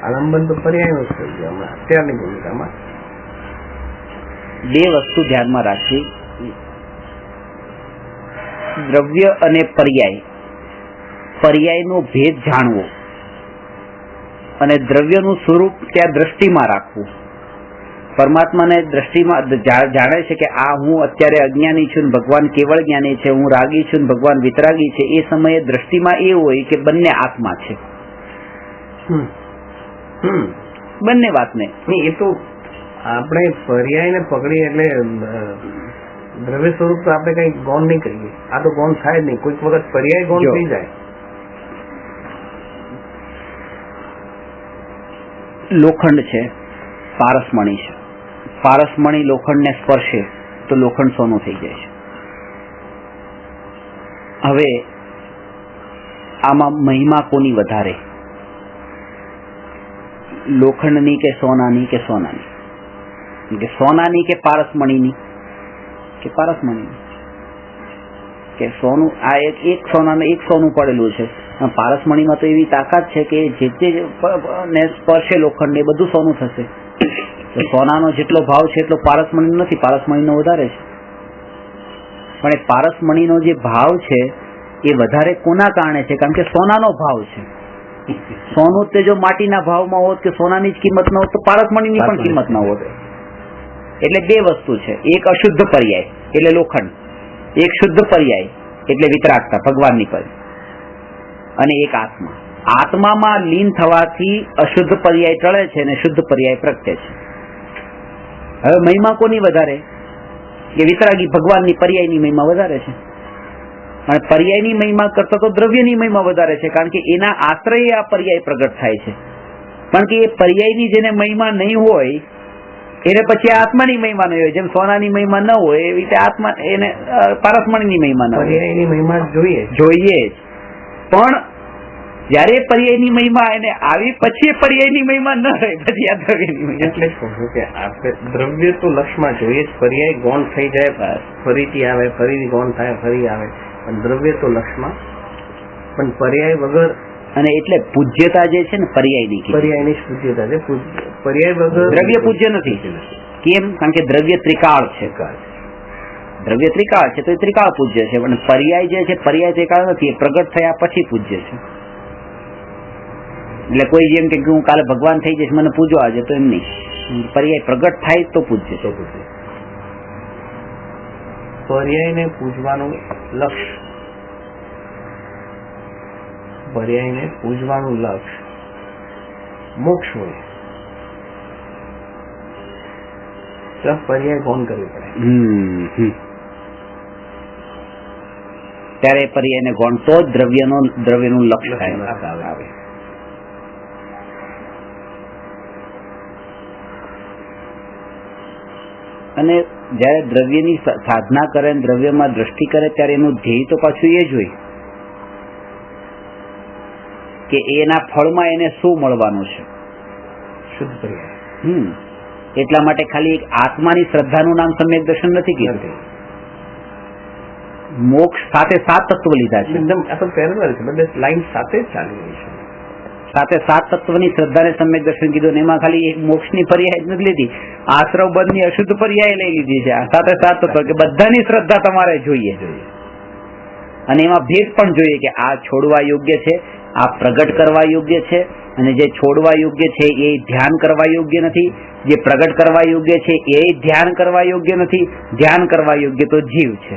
આલંબન તો પર્યાયનો જ થઈ ગયો. હમણાં અત્યારની ભૂમિકામાં બે વસ્તુ ધ્યાનમાં રાખવી. દ્રવ્ય અને પર્યાયનો ભેદ જાણવો અને દ્રવ્યનું સ્વરૂપ ત્યાં દ્રષ્ટિમાં રાખવું. પરમાત્માને દ્રષ્ટિમાં જાણે છે કે આ હું અત્યારે અજ્ઞાની છું, ભગવાન કેવળ જ્ઞાની છે, હું રાગી છું, ભગવાન વિતરાગી છે. એ સમયે દ્રષ્ટિમાં એ હોય કે બંને આત્મા છે. બંને વાતને એ તો આપણે પર્યાયને પકડી એટલે દ્રવ્ય સ્વરૂપ તો આપણે કઈ ગૌણ નહીં કરીએ. આ તો ગૌણ થાય જ નહીં. કોઈક વખત પર્યાય ગૌણ થઈ જાય. લોખંડ છે, પારસમણી છે. પારસમણી લોખંડને સ્પર્શે તો લોખંડ સોનું થઈ જાય છે. હવે આમાં મહિમા કોની વધારે, લોખંડની કે સોનાની કે સોનાની કે પારસમણીની કે પારસમણીની કે સોનું? આ એક સોનું પડેલું છે. પારસમણીમાં તો એવી તાકાત છે કે જે ને સ્પર્શે લોખંડ એ બધું સોનું થશે. સોનાનો જેટલો ભાવ છે એટલો પારસમણીનો નથી, પારસમણીનો વધારે છે. પણ એ પારસમણીનો જે ભાવ છે એ વધારે કોના કારણે છે? કારણ કે સોનાનો ભાવ છે. સોનું તે જો માટીના ભાવમાં હોત કે સોનાની જ કિંમત ન હોત તો પારસમણીની પણ કિંમત ન હોત. એટલે બે વસ્તુ છે. એક અશુદ્ધ પર્યાય એટલે લોખંડ, એક શુદ્ધ પર્યાય એટલે વિતરાગતા, ભગવાનની પદ, અને એક આત્મા. આત્મામાં લીન થવાથી અશુદ્ધ પર્યાય ટળે છે અને શુદ્ધ પર્યાય પ્રગટે છે. હવે મહિમા કોની વધારે? કે વિતરાગી ભગવાનની પર્યાયની મહિમા વધારે છે. અને પર્યાયની મહિમા કરતા તો દ્રવ્યની મહિમા વધારે છે, કારણ કે એના આશ્રય આ પર્યાય પ્રગટ થાય છે. કારણ કે એ પર્યાયની જેને મહિમા નહીં હોય એને પછી આત્માની મહિમા નહીં હોય. જેમ સોનાની મહિમા ન હોય એવી રીતે આત્મા એને પારસમણીની મહિમા ન હોય. પર્યાયની મહિમા જોઈએ જ. પણ જયારે પર્યાયની મહિમા એને આવી પછી પર્યાયની મહિમા ન રહે, પછી આ દ્રવ્યની મહિમા. એટલે જ કહું છું કે આપણે દ્રવ્ય તો લક્ષમાં જોઈએ જ. પર્યાય ગૌણ થઈ જાય, ફરીથી આવે, ફરીથી ગૌણ થાય, ફરી આવે. પણ દ્રવ્ય તો લક્ષમાં, પણ પર્યાય વગર. અને એટલે પૂજ્યતા જે છે ને પર્યાયની જ પૂજ્યતા છે. પર્યાય વગર દ્રવ્ય પૂજ્ય નથી. કેમ? કારણ કે દ્રવ્ય ત્રિકાળ છે. દ્રવ્ય ત્રિકાળ છે તો એ ત્રિકાળ પૂજ્ય છે. પણ પર્યાય જે છે પર્યાય ત્રિકાળ નથી, એ પ્રગટ થયા પછી પૂજ્ય છે. એટલે કોઈ જેમ કે હું કાલે ભગવાન થઈ જઈશ મને પૂજો આજે, તો એમ નહીં. પર્યાય પ્રગટ થાય તો પૂજ્ય. પર્યાયને પૂજવાનું લક્ષ્ય, પર્યાયને પૂજવાનું લક્ષ્ય મોક્ષ હોય તો પર્યાય ગૌણ કરવી પડે. ત્યારે પર્યાયને ગૌણ તો જ દ્રવ્યનું લક્ષ્ય આવે. અને જયારે દ્રવ્યની સાધના કરે અને દ્રવ્યમાં દ્રષ્ટિ કરે ત્યારે એનું ધ્યેય તો પાછું એ જ હોય કે એના ફળમાં એને શું મળવાનું છે. શુદ્ધ પર્યાય. એટલા માટે ખાલી એક આત્માની શ્રદ્ધાનું નામ સમ્યક દર્શન નથી કીધું. મોક્ષ સાથે 7 તત્વ લીધા છે. એકદમ આ તો પેરેલલ છે, બધે લાઈન સાથે જ ચાલી રહી છે. સાથે 7 તત્વની શ્રદ્ધાને સમ્યક દર્શન કીધું. એમાં ખાલી એક મોક્ષની પર્યાય જ નથી લીધી, આશ્રવ બંધની અશુદ્ધ પર્યાય લઈ લીધી છે. સાથે 7 તત્વ કે બધાની શ્રદ્ધા તમારે જોઈએ, અને એમાં ભેદ પણ જોઈએ કે આ છોડવા યોગ્ય છે, આ પ્રગટ કરવા યોગ્ય છે, અને જે છોડવા યોગ્ય છે એ ધ્યાન કરવા યોગ્ય નથી, જે પ્રગટ કરવા યોગ્ય છે એ ધ્યાન કરવા યોગ્ય નથી, ધ્યાન કરવા યોગ્ય તો જીવ છે.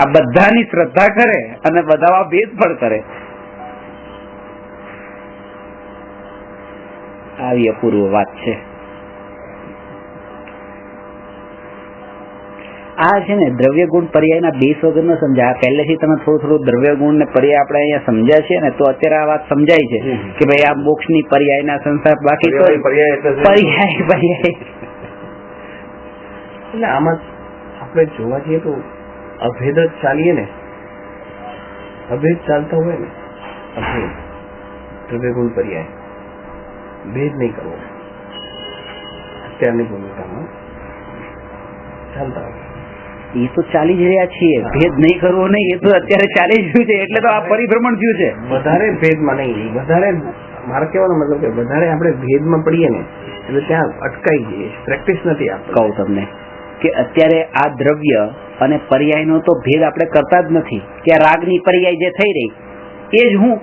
આ બધાની શ્રદ્ધા કરે અને બધામાં ભેદ પણ કરે. આવી અપૂર્વ વાત છે. આ છે ને દ્રવ્ય ગુણ પર્યાયના બેસ વગર ન સમજાય. પહેલેથી તમે થોડું દ્રવ્ય ગુણ ને પર્યાય આપણે અહીંયા સમજ્યા છે ને, તો અત્યારે આ વાત સમજાય છે કે ભાઈ આ મોક્ષની પર્યાયના સંસાર, બાકી તો પર્યાય. એટલે આમાં આપણે જોવા જઈએ તો અભેદ જ ચાલીએ ને, અભેદ ચાલતા હોય ને, અભેદ દ્રવ્ય ગુણ પર્યાય ભેદ નહીં કરવો અત્યારની ભૂમિકામાં ચાલતા હોય. એ તો ચાલી જ રહ્યા છીએ. ભેદ નહીં કરવો નહીં, એ તો અત્યારે ચાલી જ રહ્યું છે. એટલે તો આ પરિભ્રમણ થયું છે. વધારે ભેદમાં નહીં, વધારે મારે કહેવાનો મતલબ કે વધારે આપણે ભેદમાં પડીએ ને એટલે ત્યાં અટકાઈ જઈએ, પ્રેક્ટિસ નથી આપતી. કહું તમને કે અત્યારે આ દ્રવ્ય અને પર્યાયનો તો ભેદ આપણે કરતા જ નથી. કે રાગની પર્યાય જે થઈ રહી એ જ હું,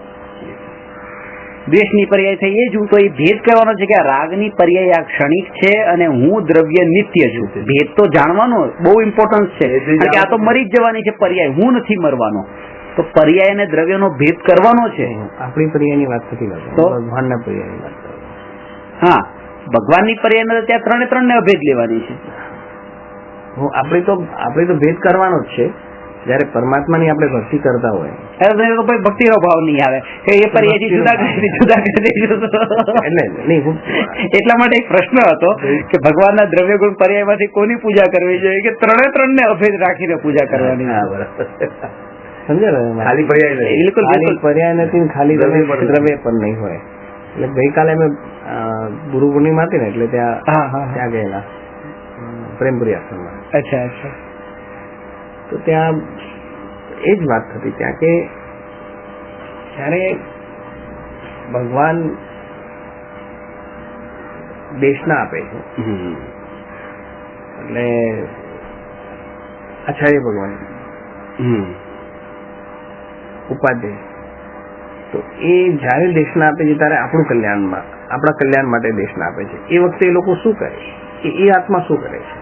દ્વેષની પર્યાય થઈ એ જ હું. તો એ ભેદ કહેવાનો છે કે આ રાગની પર્યાય આ ક્ષણિક છે અને હું દ્રવ્ય નિત્ય છું. ભેદ તો જાણવાનો બહુ ઇમ્પોર્ટન્સ છે, કારણ કે આ તો મરી જ જવાની છે પર્યાય, હું નથી મરવાનો. તો પર્યાય અને દ્રવ્યનો ભેદ કરવાનો છે. આપણી પર્યાયની વાત નથી કરતો, ભગવાનના પર્યાયની વાત કરો. હા, ભગવાનની પર્યાય ત્યાં 3 ને અભેદ લેવાની છે. આપણે તો ભેદ કરવાનો જ છે. જયારે પરમાત્માની આપણે ભક્તિ કરતા હોય ભક્તિનો ભાવ નહીં આવે કે એ પર્યાયથી જુદા કરી એટલા માટે એક પ્રશ્ન હતો કે ભગવાનના દ્રવ્ય ગુણ પર્યાયમાંથી કોની પૂજા કરવી જોઈએ, કે 3 ને અભેદ રાખીને પૂજા કરવાની. સમજ્યા? ખાલી પર્યાય બિલકુલ પર્યાય નથી, ખાલી દ્રવ્ય પણ નહીં હોય. એટલે ગઈકાલે અમે ગુરુ પૂર્ણિમા હતી ને એટલે ત્યાં ગયેલા પ્રેમપુરી આશ્રમમાં. અચ્છા. તો ત્યાં એ જ વાત થતી ત્યાં કે જ્યારે ભગવાન દેશના આપે છે, એટલે આચાર્ય ભગવાન ઉપાધ્યાય, તો એ જયારે દેશના આપે છે ત્યારે આપણા કલ્યાણ માટે દેશના આપે છે. એ વખતે એ લોકો શું કરે છે, એ આત્મા શું કરે છે,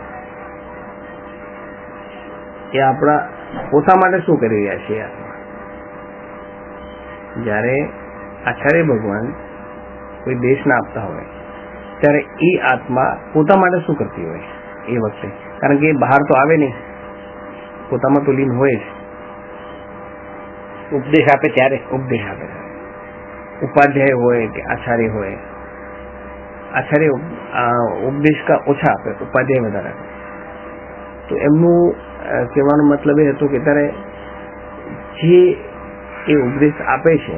એ આપણા પોતા માટે શું કરી રહ્યા છે. જયારે આચાર્ય ભગવાન કોઈ દેશના આપતા હોય ત્યારે એ આત્મા પોતા માટે શું કરતી હોય એ વખતે, કારણ કે એ બહાર તો આવે નહીં, પોતામાં તો લીન હોય જ. ઉપદેશ આપે ત્યારે ઉપાધ્યાય હોય કે આચાર્ય હોય, આચાર્ય ઉપદેશ ઓછા આપે, ઉપાધ્યાય વધારે આપે. તો એમનું કહેવાનો મતલબ એ હતો કે ત્યારે જે એ ઉપદેશ આપે છે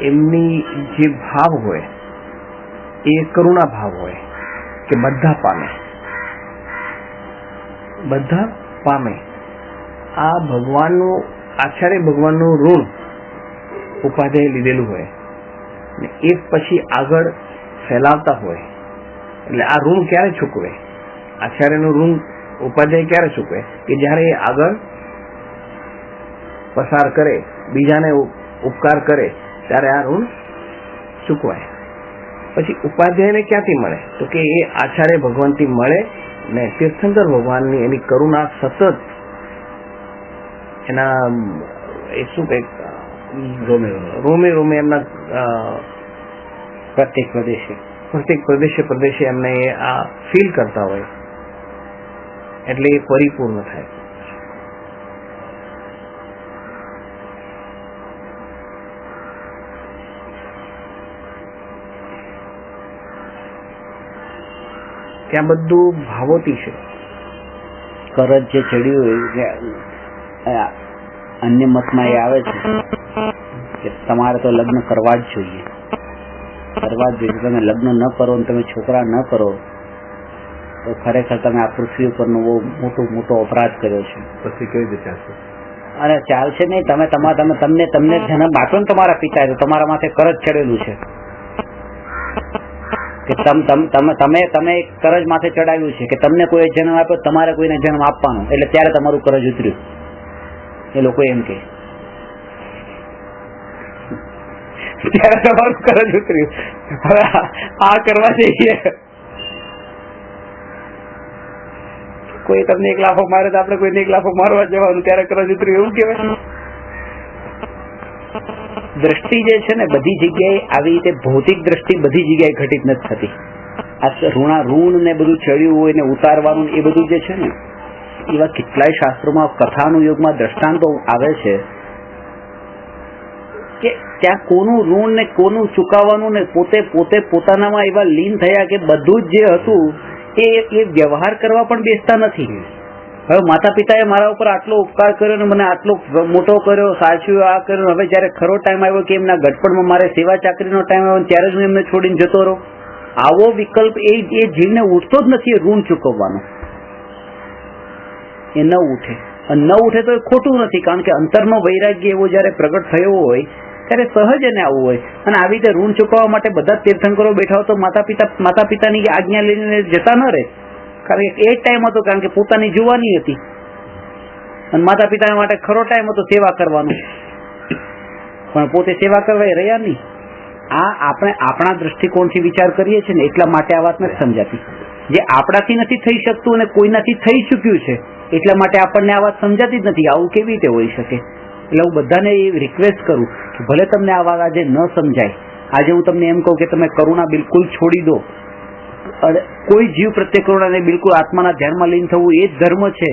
એમની જે ભાવ હોય એ કરુણા ભાવ હોય કે બધા પામે. આ ભગવાનનું, આચાર્ય ભગવાનનું ઋણ ઉપાધ્યાય લીધેલું હોય ને એ પછી આગળ ફેલાવતા હોય, એટલે આ ઋણ ક્યારે ચૂકવે? આચાર્યનું ઋણ ઉપાધ્યાય ક્યારે ચૂકવે? કે જયારે એ આગળ પસાર કરે, બીજાને ઉપકાર કરે ત્યારે આ ઋણ ચૂકવાય. પછી ઉપાધ્યાયને ક્યાંથી મળે? તો કે એ આચાર્ય ભગવાનથી મળે ને તીર્થંકર ભગવાનની એની કરુણા સતત એના એ શું કઈક રોમે રોમે એમના પ્રત્યેક પ્રદેશે એમને આ ફીલ કરતા હોય એટલે એ પરિપૂર્ણ થાય. ત્યાં બધું ભાવોથી છે. કરજ જે ચડ્યું હોય અન્ય મતમાં એ આવે છે કે તમારે તો લગ્ન કરવા જ જોઈએ. તમે લગ્ન ન કરો ને તમે છોકરા ન કરો તો ખરેખર તમે આ પૃથ્વી ઉપરનો બહુ મોટો અપરાધ કર્યો છે. પછી કેવી રીતે ચાલશે? અને ચાલશે નહીં. તમને જન્મ આપ્યો ને તમારા પિતાએ, તો તમારા માથે કરજ ચડેલું છે કે તમે કરજ માથે ચડાવ્યું છે કે તમને કોઈ જન્મ આપ્યો, તમારે કોઈને જન્મ આપવાનો, એટલે ત્યારે તમારું કરજ ઉતર્યું. એ લોકો એમ કે ત્યારે તમારું કરજ ઉતર્યું. હવે આ કરવા જઈએ, કોઈ તમને એક લાફો મારે તો આપણે કોઈને એક લાફો મારવા જવાનું, ત્યારે કરજ ઉતર્યું એવું કહેવાય. દ્રષ્ટિ જે છે ને બધી જગ્યાએ આવી રીતે ભૌતિક દ્રષ્ટિ બધી જગ્યાએ ઘટિત નથી થતી. આ ઋણ ને બધું ચડ્યું હોય ને ઉતારવાનું એ બધું જે છે ને, એવા કેટલાય શાસ્ત્રોમાં કથાનું યુગમાં દ્રષ્ટાંતો આવે છે કે ત્યાં કોનું ઋણ ને કોનું ચૂકવવાનું ને પોતે પોતાનામાં એવા લીન થયા કે બધું જ જે હતું એ વ્યવહાર કરવા પણ બેસતા નથી. હવે માતા પિતાએ મારા ઉપર આટલો ઉપકાર કર્યો ને મને આટલો મોટો કર્યો, સાચવ્યો, આ કર્યો, હવે જયારે ખરો ટાઈમ આવ્યો કે એમના ગઢપણમાં મારે સેવા ચાકરીનો ટાઈમ આવ્યો ત્યારે જ હું એમને છોડીને જતો રહું, આવો વિકલ્પ એ જીવને ઉઠતો જ નથી. ઋણ ચૂકવવાનો એ ન ઉઠે, અને ન ઉઠે તો એ ખોટું નથી, કારણ કે અંતરનો વૈરાગ્ય એવો જયારે પ્રગટ થયો હોય ત્યારે સહજ એને આવવું હોય. અને આવી રીતે ઋણ ચૂકવવા માટે બધા તીર્થંકરો બેઠા હોય તો માતા પિતાની આજ્ઞા લઈને જતા ન રહે, કારણ કે એ ટાઈમ હતો, કારણ કે પોતાની જુવાની હતી અને માતા પિતા માટે ખરો ટાઈમ હતો સેવા કરવાનો, પણ પોતે સેવા કરવા રહ્યા નહીં. આ આપણે આપણા દ્રષ્ટિકોણથી વિચાર કરીએ છીએ ને એટલા માટે આ વાત નથી સમજાતી. જે આપણાથી નથી થઈ શકતું અને કોઈનાથી થઈ ચૂક્યું છે એટલા માટે આપણને આ વાત સમજાતી જ નથી. આવું કેવી રીતે હોઈ શકે? એટલે હું બધાને એ રિક્વેસ્ટ કરું કે ભલે તમને આ વાત આજે ન સમજાય, આજે હું તમને એમ કહું કે તમે કરુણા બિલકુલ છોડી દો, કોઈ જીવ પ્રત્યે કરુણાને બિલકુલ આત્માના ધ્યાનમાં લઈને થવું એ જ ધર્મ છે.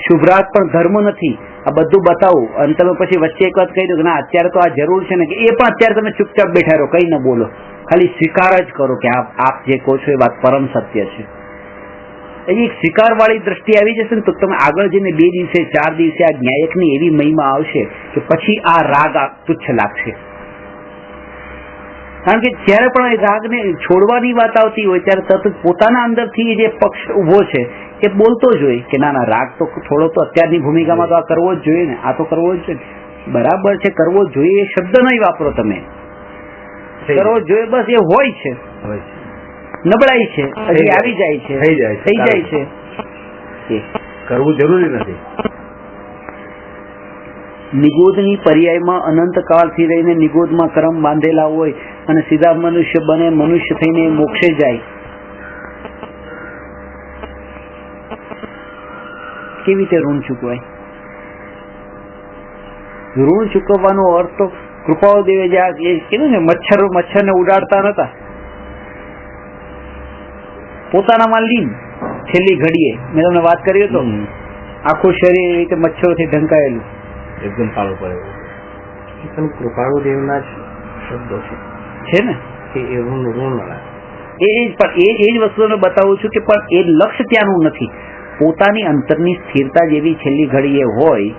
શુભરાગ પણ ધર્મ નથી. આ બધું બતાવું અને તમે પછી વચ્ચે એક વાત કહી દો કે ના અત્યારે તો આ જરૂર છે ને, કે એ પણ અત્યારે તમે ચૂપચાપ બેઠા રહો, કઈ ન બોલો, ખાલી સ્વીકાર જ કરો કે આપ જે કહો છો એ વાત પરમ સત્ય છે. એક સ્વીકાર વાળી દ્રષ્ટિ આવી જશે ને તો તમે આગળ જઈને 2 દિવસે 4 દિવસે આ ન્યાયકની એવી મહિમા આવશે કે પછી આ રાગ તુચ્છ લાગશે. કારણ કે જયારે પણ એ રાગને છોડવાની વાત આવતી હોય ત્યારે તરત પોતાના અંદરથી જે પક્ષ ઉભો છે એ બોલતો જ હોય કે ના રાગ તો થોડો તો અત્યારની ભૂમિકામાં તો આ કરવો જ જોઈએ ને, આ તો કરવો જ જોઈએ. બરાબર છે, કરવો જોઈએ એ શબ્દ નહીં વાપરો તમે, કરવો જોઈએ બસ એ હોય છે. નબળાઈ છે, હજી આવી જાય છે, થઈ જાય છે, કરવું જરૂરી નથી. નિગોદની પર્યાયમાં અનંત કાળથી રહીને નિગોદમાં કર્મ બાંધેલા હોય અને સીધા મનુષ્ય બને, મનુષ્ય થઈને મોક્ષે જાય, કેવી રીતે ઋણ ચૂકવાય? ઋણ ચૂકવવાનો અર્થ તો કૃપાળુ દેવે જે કીધું ને, મચ્છરને ઉડાડતા નતા, પોતાનામાં લીન છેલ્લી ઘડીએ. મેં તમને વાત કરી હતો, આખું શરીર એ રીતે મચ્છરોથી ઢંકાયેલું, એકદમ સારું પડે. પણ કૃપાળુ દેવના જ શબ્દો છે ને એ ઋણ એ જ વસ્તુને બતાવું છું કે પણ એ લક્ષ્ય ત્યાંનું નથી. પોતાની અંતરની સ્થિરતા જેવી છેલ્લી ઘડીએ હોય,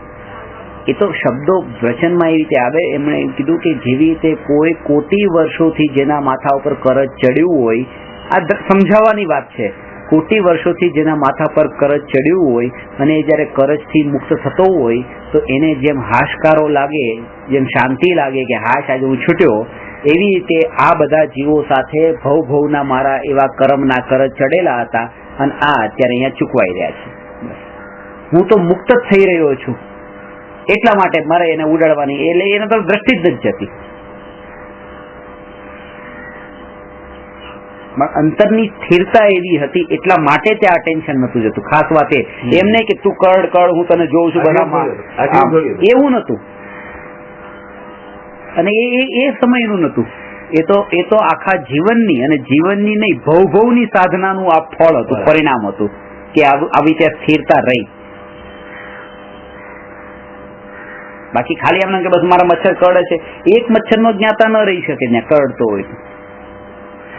એ તો શબ્દો વચનમાં એ રીતે આવે. એમણે કીધું કે જેવી રીતે કોઈ કોટી વર્ષોથી જેના માથા ઉપર કરજ ચડ્યું હોય, આ સમજાવવાની વાત છે, કોટી વર્ષોથી જેના માથા પર કરજ ચડ્યું હોય અને જયારે કરજથી મુક્ત થતો હોય તો એને જેમ હાશકારો લાગે, જેમ શાંતિ લાગે કે હાશ આજે હું છૂટ્યો, એવી રીતે આ બધા જીવો સાથે ભવના મારા એવા કર્મના કરજ ચડેલા હતા અને આ અત્યારે અહીંયા ચૂકવાઈ રહ્યા છે. હું તો મુક્ત જ થઈ રહ્યો છું, એટલા માટે મારે એને ઉડાડવાની, એટલે એને તો દ્રષ્ટિ જ નથી જતી. પણ અંતરની સ્થિરતા એવી હતી એટલા માટે ત્યાં અટેન્શન નતું જતું. ખાસ વાત એમ નહીં કે તું કર હું તને જોઉં છું બધામાં, એવું નતું. અને એ સમયનું નતું. એ તો આખા જીવનની અને જીવનની નહીં ભવની સાધનાનું આ ફળ હતું, પરિણામ હતું કે આવી ત્યાં સ્થિરતા રહી. બાકી ખાલી એમને કે બસ મારા મચ્છર કરડે છે, એક મચ્છરનો જ્ઞાતા ન રહી શકે ત્યાં કરડતો હોય તો.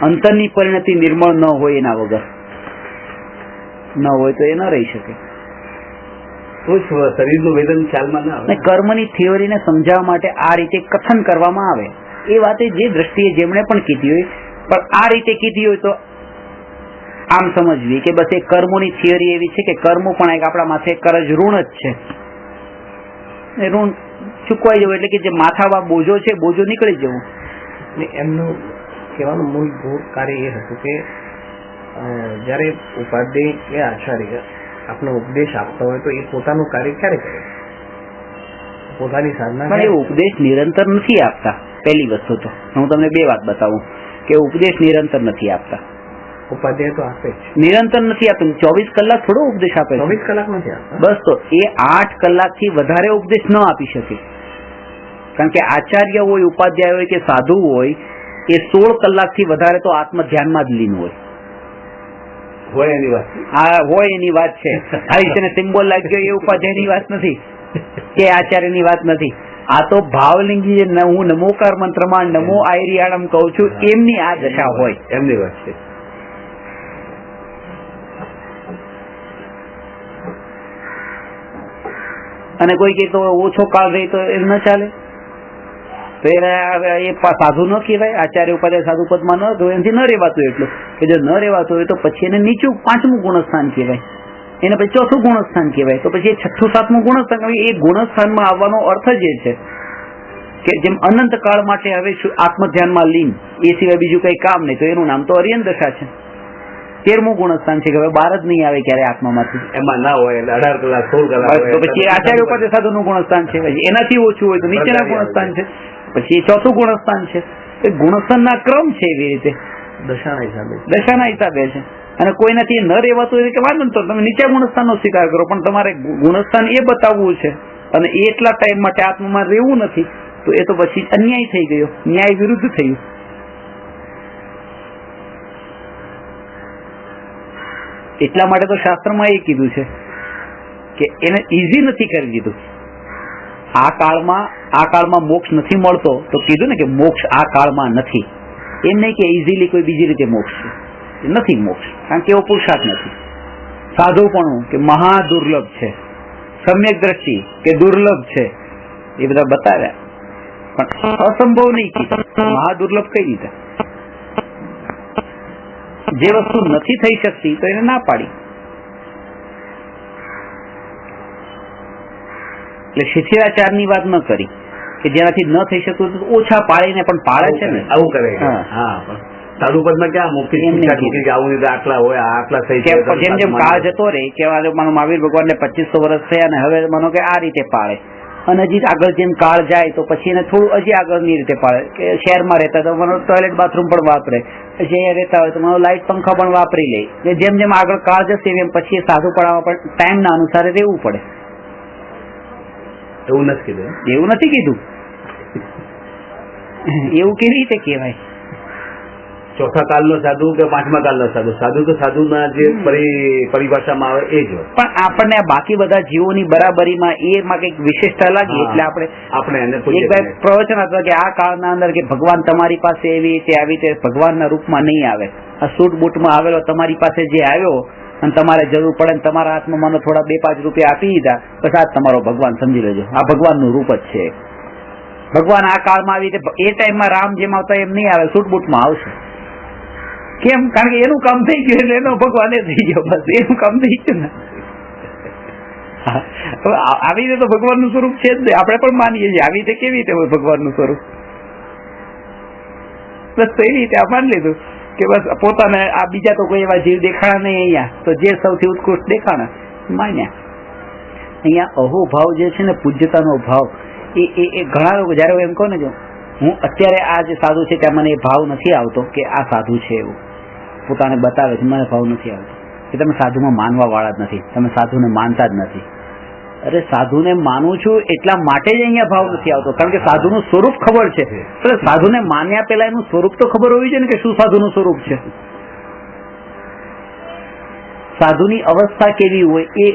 અંતરની પરિણતિ નિર્મળ ન હોય એના વગર ન હોય તો એ ન રહી શકે. તો શરીરનું વેદન ખ્યાલમાં ના આવે. કર્મની થિયરીને સમજાવવા માટે આ રીતે કથન કરવામાં આવે. એ વાતે જે દ્રષ્ટિએ જેમણે પણ કીધી હોય, પણ આ રીતે કીધી હોય તો આમ સમજવી કે બસ એ કર્મોની થિયરી એવી છે કે કર્મો પણ એક આપણા માથે કરજ ઋણ જ છે. એ ઋણ ચૂકવાઈ જવું એટલે કે જે માથામાં બોજો છે બોજો નીકળી જવું. એમનું કહેવાનું મૂળભૂત કાર્ય એ હતું કે જ્યારે ઉપાધ્યાય કે આચાર્ય આપનો ઉપદેશ આપતો હોય તો એ પોતાનું કાર્ય ક્યારે કરે? પોતાની સાધના. પણ એ ઉપદેશ નિરંતર નથી આપતા. પહેલી વસ્તુ તો હું તમને બે વાત બતાવું કે ઉપદેશ નિરંતર નથી આપતા. ઉપાધ્યાય તો આપે જ, નિરંતર નથી આપતું. 24 કલાક થોડો ઉપદેશ આપે? 24 કલાક નથી આપતા. બસ તો એ 8 કલાકથી વધારે ઉપદેશ ન આપી શકે. કારણ કે આચાર્ય હોય, ઉપાધ્યાય હોય કે સાધુ હોય, એ 16 કલાકથી વધારે તો આત્મ ધ્યાનમાં જ લીન હોય એની વાત. હોય એની વાત છે. આવી છે ને સિમ્બોલ લાગ્યો એ ઉપાધ્યાયની વાત નથી કે આચાર્યની વાત નથી. આ તો ભાવલિંગી હું નમોકાર મંત્રમાં નમો આયરિયાણમ કહું છું એમની આ દશા હોય એમની વાત છે. અને કોઈ કે તો ઓછો કાળ રહી તો એ ન ચાલે તો એ સાધુ ન કહેવાય. આચાર્ય ઉપાધ્યાય સાધુ પદમાં ન તો એનાથી ન રહેવાતું એટલું કે જો ન રહેવાતું હોય તો પછી એને નીચું 5મું ગુણસ્થાન કહેવાય, એને પછી 4થું ગુણસ્થાન કહેવાય, તો પછી એ 6થું 7મું ગુણસ્થાન. એ ગુણસ્થાનમાં આવવાનો અર્થ જ એ છે કે જેમ અનંત કાળ માટે હવે આત્મ ધ્યાનમાં લીન, એ સિવાય બીજું કઈ કામ નહીં, તો એનું નામ તો અરિયન દશા છે. 13મું ગુણસ્થાન છે કે હવે બહાર જ નહીં આવે ક્યારે આત્મામાંથી, એમાં ના હોય 18 કલાક 16 કલાક. તો પછી આચાર્ય ઉપાધ્યાય સાધુનું ગુણસ્થાન છે. એનાથી ઓછું હોય તો નીચેના ગુણસ્થાન છે, પછી 4થું ગુણસ્થાન છે. એ ગુણસ્થાનના ક્રમ છે એવી રીતે દશાના હિસાબે છે. અને કોઈનાથી ન રહેવાતું હોય કે વાંધો તો તમે નીચા ગુણસ્થાનનો સ્વીકાર કરો, પણ તમારે ગુણસ્થાન એ બતાવવું છે અને એ એટલા ટાઈમ માટે આત્મામાં રહેવું નથી, તો એ તો પછી અન્યાય થઈ ગયો, ન્યાય વિરુદ્ધ થયું. એટલા માટે તો શાસ્ત્રમાં એ કીધું છે કે એને ઈઝી નથી કરી દીધું. આ કાળમાં મોક્ષ નથી મળતો તો કીધું ને કે મોક્ષ આ કાળમાં નથી. એમ નહીં કે ઇઝીલી કોઈ બીજી રીતે મોક્ષ છે, નથી મોક્ષ, કારણ કે એવો પુરુષાર્થ નથી. સાધુપણું કે મહા દુર્લભ છે, સમ્યક દ્રષ્ટિ કે દુર્લભ છે, એ બધા બતાવ્યા, પણ અસંભવ નહીં કીધું. મહા દુર્લભ કઈ રીતે? જે વસ્તુ નથી થઈ શકતી તો એને ના પાડી. એટલે શિથિરાચારની વાત ન કરી કે જેનાથી ન થઈ શકતું ઓછા પાડીને પણ પાડે છે ને, આવું કરે. સાધુ પદમાં ક્યાં મુક્તિ આવું આટલા હોય, આટલા થઈ જેમ જેમ કાળ જતો રહે કે માનો મહાવીર ભગવાનને 2500 વર્ષ થયા અને હવે માનો કે આ રીતે પાડે, અને હજી આગળ જેમ કાળ જાય તો પછી એને થોડું હજી આગળની રીતે પાડે. કે શહેરમાં રહેતા તો માનો ટોયલેટ બાથરૂમ પણ વાપરે, પછી અહીંયા રહેતા હોય તો માનો લાઇટ પંખા પણ વાપરી લે. જેમ જેમ આગળ કાળ જશે એમ પછી સાધુ પડાવવા પણ ટાઈમના અનુસારે રહેવું પડે. એવું નથી કીધું. એવું નથી કીધું. એવું કેવી રીતે કહેવાય? ચોથા કાલનો સાધુ કે 5મા કાલનો સાધુ? સાધુ તો સાધુના જે પરિભાષામાં આવે એ જ હોય. પણ આપણને બાકી બધા જીવોની બરાબરીમાં એમાં કઈક વિશેષતા લાગી એટલે આપણે એક પ્રવચન હતું કે આ કાળના અંદર કે ભગવાન તમારી પાસે એવી રીતે આવી રીતે ભગવાનના રૂપમાં નહીં આવે. આ સૂટ બૂટમાં આવેલો તમારી પાસે જે આવ્યો અને તમારે જરૂર પડે ને તમારા હાથમાં મને થોડા 2-5 રૂપિયા આપી દીધા, બસ આ તમારો ભગવાન સમજી લેજો, આ ભગવાનનું રૂપ જ છે. ભગવાન આ કાળમાં આવી રીતે એ ટાઈમમાં રામ જેમ આવતા એમ નહીં આવે, સૂટ બૂટમાં આવશે. કેમ? કારણ કે એનું કામ થઈ ગયું એટલે એનો ભગવાન એ થઈ ગયો, બસ એનું કામ થઈ ગયું ને. આવી રીતે તો ભગવાનનું સ્વરૂપ છે જ, આપણે પણ માનીએ છીએ. આવી રીતે કેવી રીતે હોય ભગવાનનું સ્વરૂપ? બસ તો એવી રીતે આ માની લીધું કે બસ પોતાને આ બીજા તો કોઈ એવા જીવ દેખાણા નહીં અહીંયા, તો જે સૌથી ઉત્કૃષ્ટ દેખાણા માન્યા. અહીંયા અહોભાવ જે છે ને, પૂજ્યતાનો ભાવ, એ ઘણા લોકો જયારે એમ કહો ને કે હું અત્યારે આ જે સાધુ છે ત્યાં મને એ ભાવ નથી આવતો કે આ સાધુ છે એવું, પોતાને બતાવે છે મને ભાવ નથી આવતો કે તમે સાધુમાં માનવા વાળા જ નથી, તમે સાધુને માનતા જ નથી. અરે સાધુને માનું છું એટલા માટે જ અહીંયા ભાવ નથી આવતો, કારણ કે સાધુનું સ્વરૂપ ખબર છે. એટલે સાધુને માન્યા પહેલા એનું સ્વરૂપ તો ખબર હોવી જોઈએ ને કે શું સાધુનું સ્વરૂપ છે. સાધુની અવસ્થા કેવી હોય, એ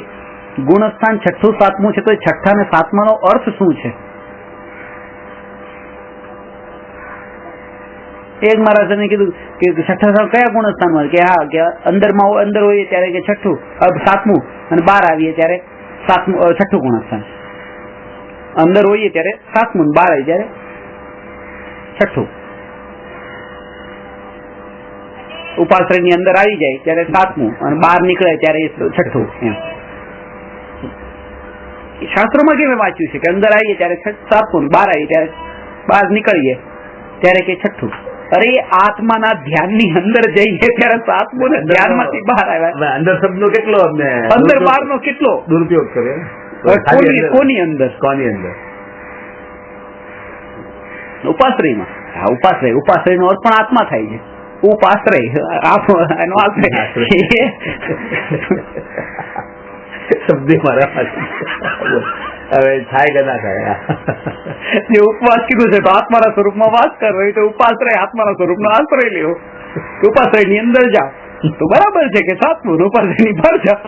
ગુણસ્થાન 6ઠું 7મું છે તો 6ઠ્ઠા અને 7માનો અર્થ શું છે? એક મહારાજને કીધું કે 6ઠ્ઠા કયા ગુણસ્થાનમાં, કે હા કે અંદર હોઈએ ત્યારે કે 6ઠ્ઠું 7મું અને બહાર આવીએ ત્યારે 6ઠ્ઠું ગુણસ્થાન. અંદર હોઈએ ત્યારે 7મું, બહાર આવીએ ત્યારે 6ઠ્ઠું. ઉપાશ્રયની અંદર આવી જાય ત્યારે 7મું અને બહાર નીકળે ત્યારે 6ઠ્ઠું. એમ શાસ્ત્રોમાં કેમ વાંચ્યું છે કે અંદર આવીએ ત્યારે 7મું, બહાર આવીએ ત્યારે બહાર નીકળીએ ત્યારે કે 6ઠ્ઠું. અરે આત્માના ધ્યાનની અંદર જઈએ ત્યારે 7મું ધ્યાનમાંથી બહાર આવ્યા. અંદર શબ્દનો કેટલો અંદર બહારનો કેટલો દુરુપયોગ કરે કોની અંદર ઉપાશ્રયમાં. હા, ઉપાશ્રય નો અર્થ પણ આત્મા થાય છે. ઉપાશ્રય એનો આશ્રય શબ્દ મારા હવે થાય કે ના થાય. જે ઉપવાસ કીધું છે તો આત્માના સ્વરૂપમાં વાસ કરવો, તો ઉપાશ્રય આત્માના સ્વરૂપનો આશ્રય લેવો. ઉપાશ્રય ની અંદર જાઓ તો બરાબર છે કે 7મું, ઉપાશ્રય ની બહાર જાઓ.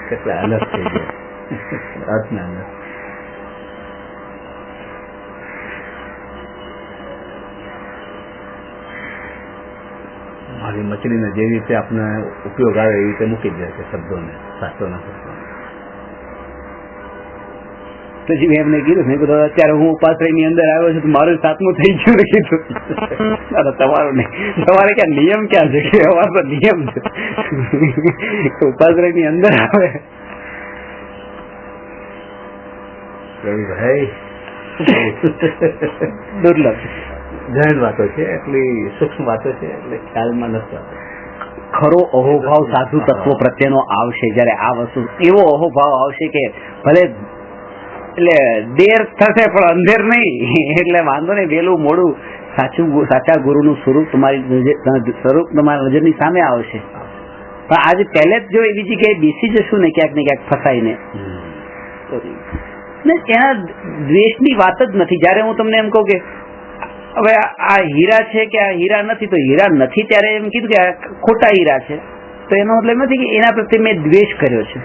કેટલા અલગ થઈ ગયા અર્થના અલગ. મારી મછલીને જે રીતે આપણે ઉપયોગ આવે એ રીતે મૂકી દે છે શબ્દોને, શાસ્ત્રોના શબ્દો. પછી મેં એમને કીધું, મેં કીધું અત્યારે હું ઉપાશ્રય ની અંદર આવ્યો છું તો મારું 7મું થઈ ગયું. કીધું તમારું નહીં, તમારે ક્યાં નિયમ ક્યાં છે કે અમારો તો નિયમ છે. ઉપાશ્રય ની અંદર આવે ભાઈ દુર્લભ ગહન વાતો છે, એટલી સૂક્ષ્મ વાતો છે એટલે ખ્યાલમાં નથી આવતો. ખરો અહોભાવ સાધુ તત્વો પ્રત્યેનો આવશે જયારે આ વસ્તુ, એવો અહોભાવ આવશે કે ભલે એટલે દેર થશે પણ અંધેર નહીં, એટલે વાંધો નહીં, વહેલું મોડું સાચા ગુરુનું સ્વરૂપ તમારી નજરની સામે આવશે. પણ આજે પહેલે જ જો એવી જગ્યાએ બેસી જશું ને ક્યાંક ને ક્યાંક ફસાઈને, એના દ્વેષની વાત જ નથી. જયારે હું તમને એમ કહું કે હવે આ હીરા છે કે આ હીરા નથી, તો હીરા નથી ત્યારે એમ કીધું કે આ ખોટા હીરા છે, તો એનો મતલબ નથી કે એના પ્રત્યે મેં દ્વેષ કર્યો છે.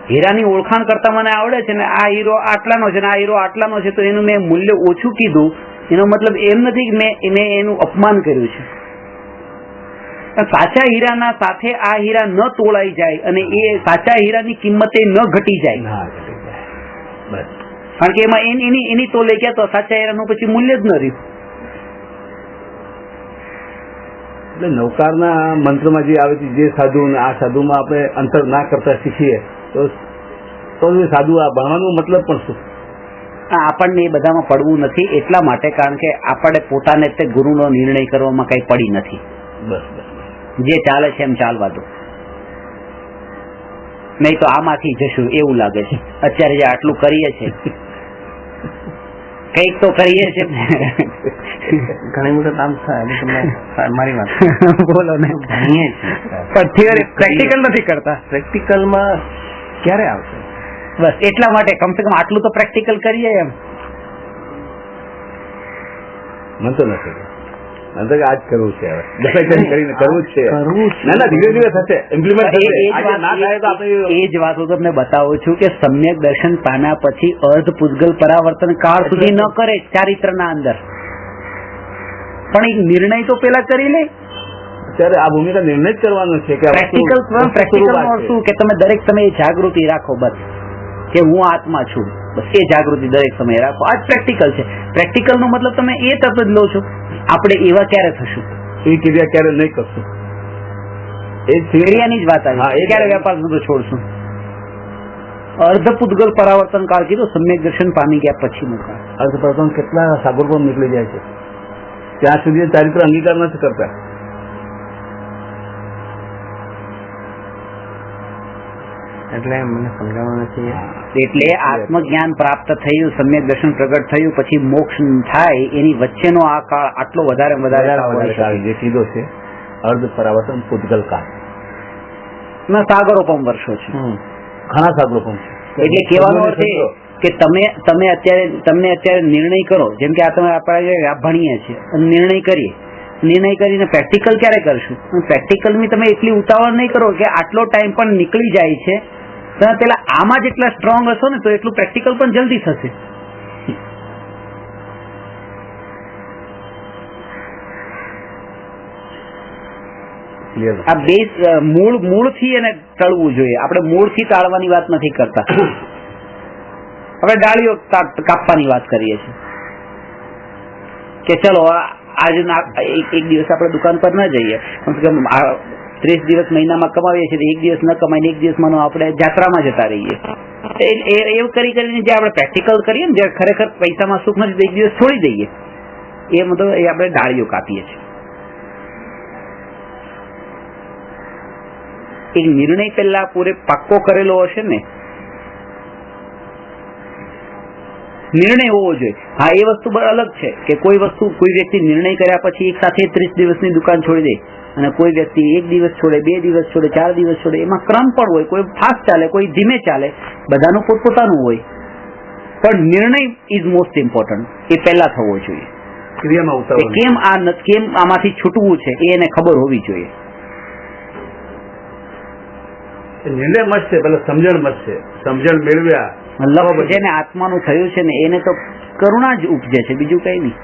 હીરાની ઓળખાણ કરતા મને આવડે છે ને આ હીરો આટલાનો છે ને આ હીરો આટલાનો છે, તો એનું મેં મૂલ્ય ઓછું કીધું, એનો મતલબ એમ નથી કે મેં એનું અપમાન કર્યું છે. સાચા હીરાના સાથે આ હીરા ન તોળાઈ જાય અને એ સાચા હીરાની કિંમતે ન ઘટી જાય, કારણ કે એમાં એની તોલે ક્યાં તો સાચા હીરાનું પછી મૂલ્ય જ ન રહ્યું. એટલે નવકારના મંત્રમાં જે આવે છે, જે સાધુ આ સાધુમાં આપણે અંતર ના કરતા શીખીએ તો સાધુ આ ભણવાનો મતલબ પણ શું? આપણને એ બધામાં પડવું નથી એટલા માટે, કારણ કે આપણે પોતાને તે ગુરુનો નિર્ણય કરવામાં કઈ પડી નથી. બસ જે ચાલે છે એમ ચાલવા દો, નહીં તો આમાંથી જશું એવું લાગે છે. અત્યારે જે આટલું કરીએ છે કઈક તો કરીએ છે. ઘણી વખત આમ થાય, મારી વાત બોલો ને, ભણીએ છીએ પણ થિયરી પ્રેક્ટિકલ નથી કરતા. પ્રેક્ટિકલમાં ક્યારે આવશે? બસ એટલા માટે કમસે કમ આટલું તો પ્રેક્ટિકલ કરીએ એમ. મન તો નથી આજ કરવું છે, હવે કરીને કરવું જ છે. ના ના, ધીરે ધીરે થશે, ઇમ્પ્લિમેન્ટ થશે. એ જ વાત હું તમને બતાવું છું કે સમ્યક દર્શન પામ્યા પછી અર્ધ પૂજગલ પરાવર્તન કાળ સુધી ન કરે ચારિત્રના અંદર, પણ એક નિર્ણય તો પેલા કરી લે. અત્યારે આ ભૂમિકા નિર્ણય જ કરવાનો છે કે પ્રેક્ટિકલ શું કે તમે એ જાગૃતિ રાખો, બસ કે હું આત્મા છું, બસ એ જાગૃતિ દરેક સમયે રાખો. આ જ પ્રેક્ટિકલ છે. પ્રેક્ટિકલ નો મતલબ તમે એ તરફ જ લો છો. આપણે એવા ક્યારે થશું? એ ક્રિયા ક્યારે નહીં કરશું, એ ક્રિયાની જ વાત આવી. ક્યારે વેપાર બધું છોડશું? અર્ધ પૂતગલ પરાવર્તન કાળ કીધું, સમ્યક દર્શન પામી ગયા પછીનું કાળ. અર્ધ પરાવર્તન કેટલા સાગર પર નીકળી જાય છે, ત્યાં સુધી ચારિત્ર અંગીકાર નથી કરતા. એટલે મને સમજાવવા નથી. એટલે આત્મજ્ઞાન પ્રાપ્ત થયું, સમ્યક દર્શન પ્રગટ થયું, પછી મોક્ષ થાય, એની વચ્ચેનો આ કાળ આટલો વધારે કાળ જે કીધો છે અર્ધ પરાવર્તન પૂતગલ કાળ ના સાગરોપમ વર્ષો છે, ઘણા સાગરોપમ છે. એટલે કહેવાનો અર્થ એ કે તમને અત્યારે નિર્ણય કરો, જેમ કે આ તમે આપણે ભણીએ છીએ નિર્ણય કરીને પ્રેક્ટિકલ ક્યારે કરશું? પ્રેક્ટિકલની તમે એટલી ઉતાવળ નહીં કરો કે આટલો ટાઈમ પણ નીકળી જાય છે. તમે પેલા આમાં જેટલા સ્ટ્રોંગ હશો ને તો એટલું પ્રેક્ટિકલ પણ જલ્દી થશે. આ બે મૂળથી એને ટળવું જોઈએ. આપણે મૂળથી ટાળવાની વાત નથી કરતા, આપણે ડાળીઓ કાપવાની વાત કરીએ છીએ કે ચલો આજે એક દિવસ આપણે દુકાન પર ન જઈએ, કમ સે કમ 30 દિવસ મહિનામાં કમાવીએ છીએ, એક દિવસ ન કમાઈને એક દિવસ માનો આપણે જાત્રામાં જતા રહીએ. એવું કરીને જે આપણે પ્રેક્ટિકલ કરીએ ને, જે ખરેખર પૈસામાં સુખ નથી, એક દિવસ છોડી દઈએ, એ મતલબ એ આપણે ડાળીઓ કાપીએ છીએ. એક નિર્ણય પહેલા પૂરે પાક્કો કરેલો હશે ને, નિર્ણય હોવો જોઈએ. હા, એ વસ્તુ અલગ છે કે કોઈ વ્યક્તિ નિર્ણય કર્યા પછી એક સાથે 30 દિવસની દુકાન છોડી દે, અને કોઈ વ્યક્તિ 1 દિવસ છોડે, 2 દિવસ છોડે, 4 દિવસ છોડે. એમાં ક્રમ પણ હોય, કોઈ ફાસ્ટ ચાલે, કોઈ ધીમે ચાલે, બધાનું પોતપોતાનું હોય. પણ નિર્ણય ઇઝ મોસ્ટ ઇમ્પોર્ટન્ટ, એ પહેલા થવો જોઈએ. ક્રિયામાં ઉતારવું, કેમ આમાંથી છૂટવું છે એ એને ખબર હોવી જોઈએ. નિર્ણય મસ્ત છે, પેલા સમજણ મસ્ત છે, સમજણ મેળવ્યા લક્ષ્ય જેને આત્માનું થયું છે ને એને તો કરુણા જ ઉપજે છે, બીજું કઈ નહીં.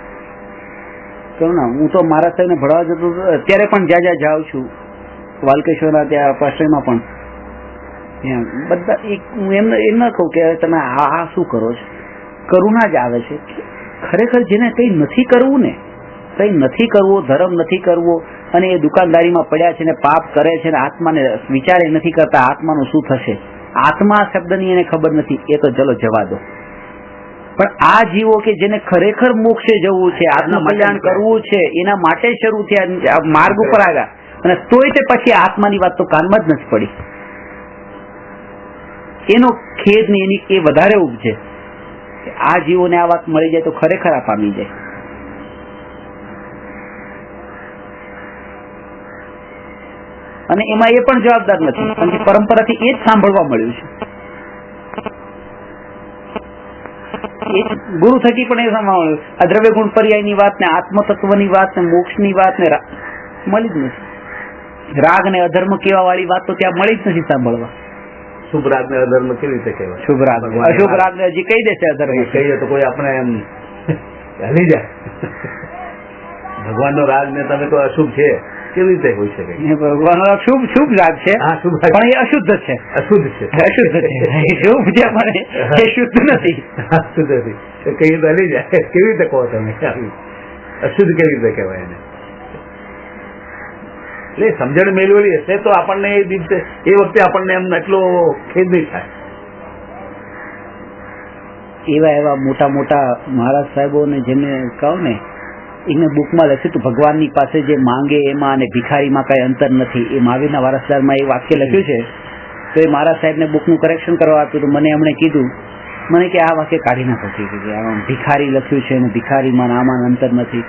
કરુણા. હું તો મારા સાહેબને ભણવા જતો અત્યારે પણ જ્યાં જાઉં છું, વાલકેશ્વરના ત્યાં પાશ્રયમાં પણ બધા હું એમ ન કહું કે તમે આ શું કરો છો, કરુણા જ આવે છે. ખરેખર જેને કંઈ નથી કરવું ને, કંઈ નથી કરવું, ધર્મ નથી કરવો, અને એ દુકાનદારીમાં પડ્યા છે ને પાપ કરે છે ને આત્માને વિચારે નથી કરતા આત્માનું શું થશે, આત્મા શબ્દની એને ખબર નથી, એ તો ચલો જવા દો. પણ આ જીવો કે જેને ખરેખર મોક્ષે જવું છે, આત્મ કલ્યાણ કરવું છે, એના માટે શરૂ થયા, માર્ગ ઉપર આવ્યા, અને તોય તે પછી આત્માની વાત તો કાનમાં જ નથી પડી, એનો ખેદ ને એની એ વધારે ઉપજે. આ જીવોને આ વાત મળી જાય તો ખરેખર આ પામી જાય. અને એમાં એ પણ જવાબદાર નથી, કારણ કે પરંપરાથી એ જ સાંભળવા મળ્યું છે, ગુરુ થકી પણ એ સાંભળવા મળ્યું. આ દ્રવ્ય ગુણ પર્યાયની વાત ને, આત્મતત્વની વાત ને, મોક્ષની વાત ને મળી જ નથી. રાગ ને અધર્મ કેવા વાળી વાત તો ત્યાં મળી જ નથી સાંભળવા. શુભ રાગ ને અધર્મ કેવી રીતે કહેવાય? શુભ રાગ, અશુભ રાગ ને હજી કહી દેશે અધર્મ કહીએ તો કોઈ આપણે એમ હલી જાય. ભગવાન નો રાગ ને તમે તો અશુભ છે કેવી રીતે હોઈ શકે? ભગવાન શુભ રાગ છે, પણ એ અશુદ્ધ છે. શુભ છે પણ એ શુદ્ધ નથી. શુદ્ધ નથી કહીએ તો હલી જાય. કેવી રીતે કહો તમે? અશુદ્ધ કેવી રીતે કહેવાય એને? એટલે સમજણ મેળવેલી હશે તો આપણને એ દિવસે એ વખતે આપણને એમ એટલો ખેદ નહીં થાય. એવા મોટા મહારાજ સાહેબોને જેમને કહો ને, એને બુકમાં લખ્યું હતું ભગવાનની પાસે જે માંગે એમાં અને ભિખારીમાં કઈ અંતર નથી. એ મહાવીરના વારસદારમાં એ વાક્ય લખ્યું છે. તો એ મહારાજ સાહેબને બુકનું કરેક્શન કરવા આપ્યું તો મને એમણે કીધું, મને કે આ વાક્ય કાઢી નાખો કે આમાં ભિખારી લખ્યું છે અને ભિખારીમાં આમાં અંતર નથી.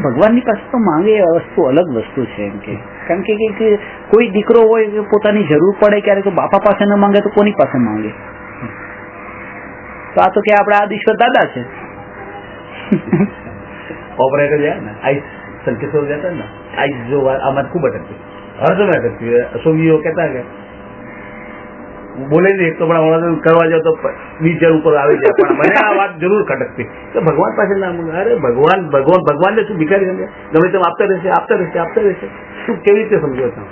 ભગવાનની પાસે તો માંગે એ વસ્તુ અલગ વસ્તુ છે એમ કે. કારણ કે કોઈ દીકરો હોય પોતાની જરૂર પડે ક્યારે તો બાપા પાસે ન માંગે તો કોની પાસે માંગે? તો આ તો કે આપડા આદિશ્વર દાદા છે. ऑपरेटर जो है ना आइस संकेत हो जाता है ना, आइस जो आमद खूब अटकती हर समय अटकती है. अशोक जी वो कहता है कि बोले नहीं एक तो बड़ा होना करवा जाओ तो 20 जन ऊपर આવી જાય, પણ મને આ વાત જરૂર ખટકતી તો ભગવાન પાસે ના માંગે. અરે ભગવાન ને શું ભિખારી સમજે? ગમે તેમ આપતા રહેશે. શું કેવી રીતે સમજો તમે?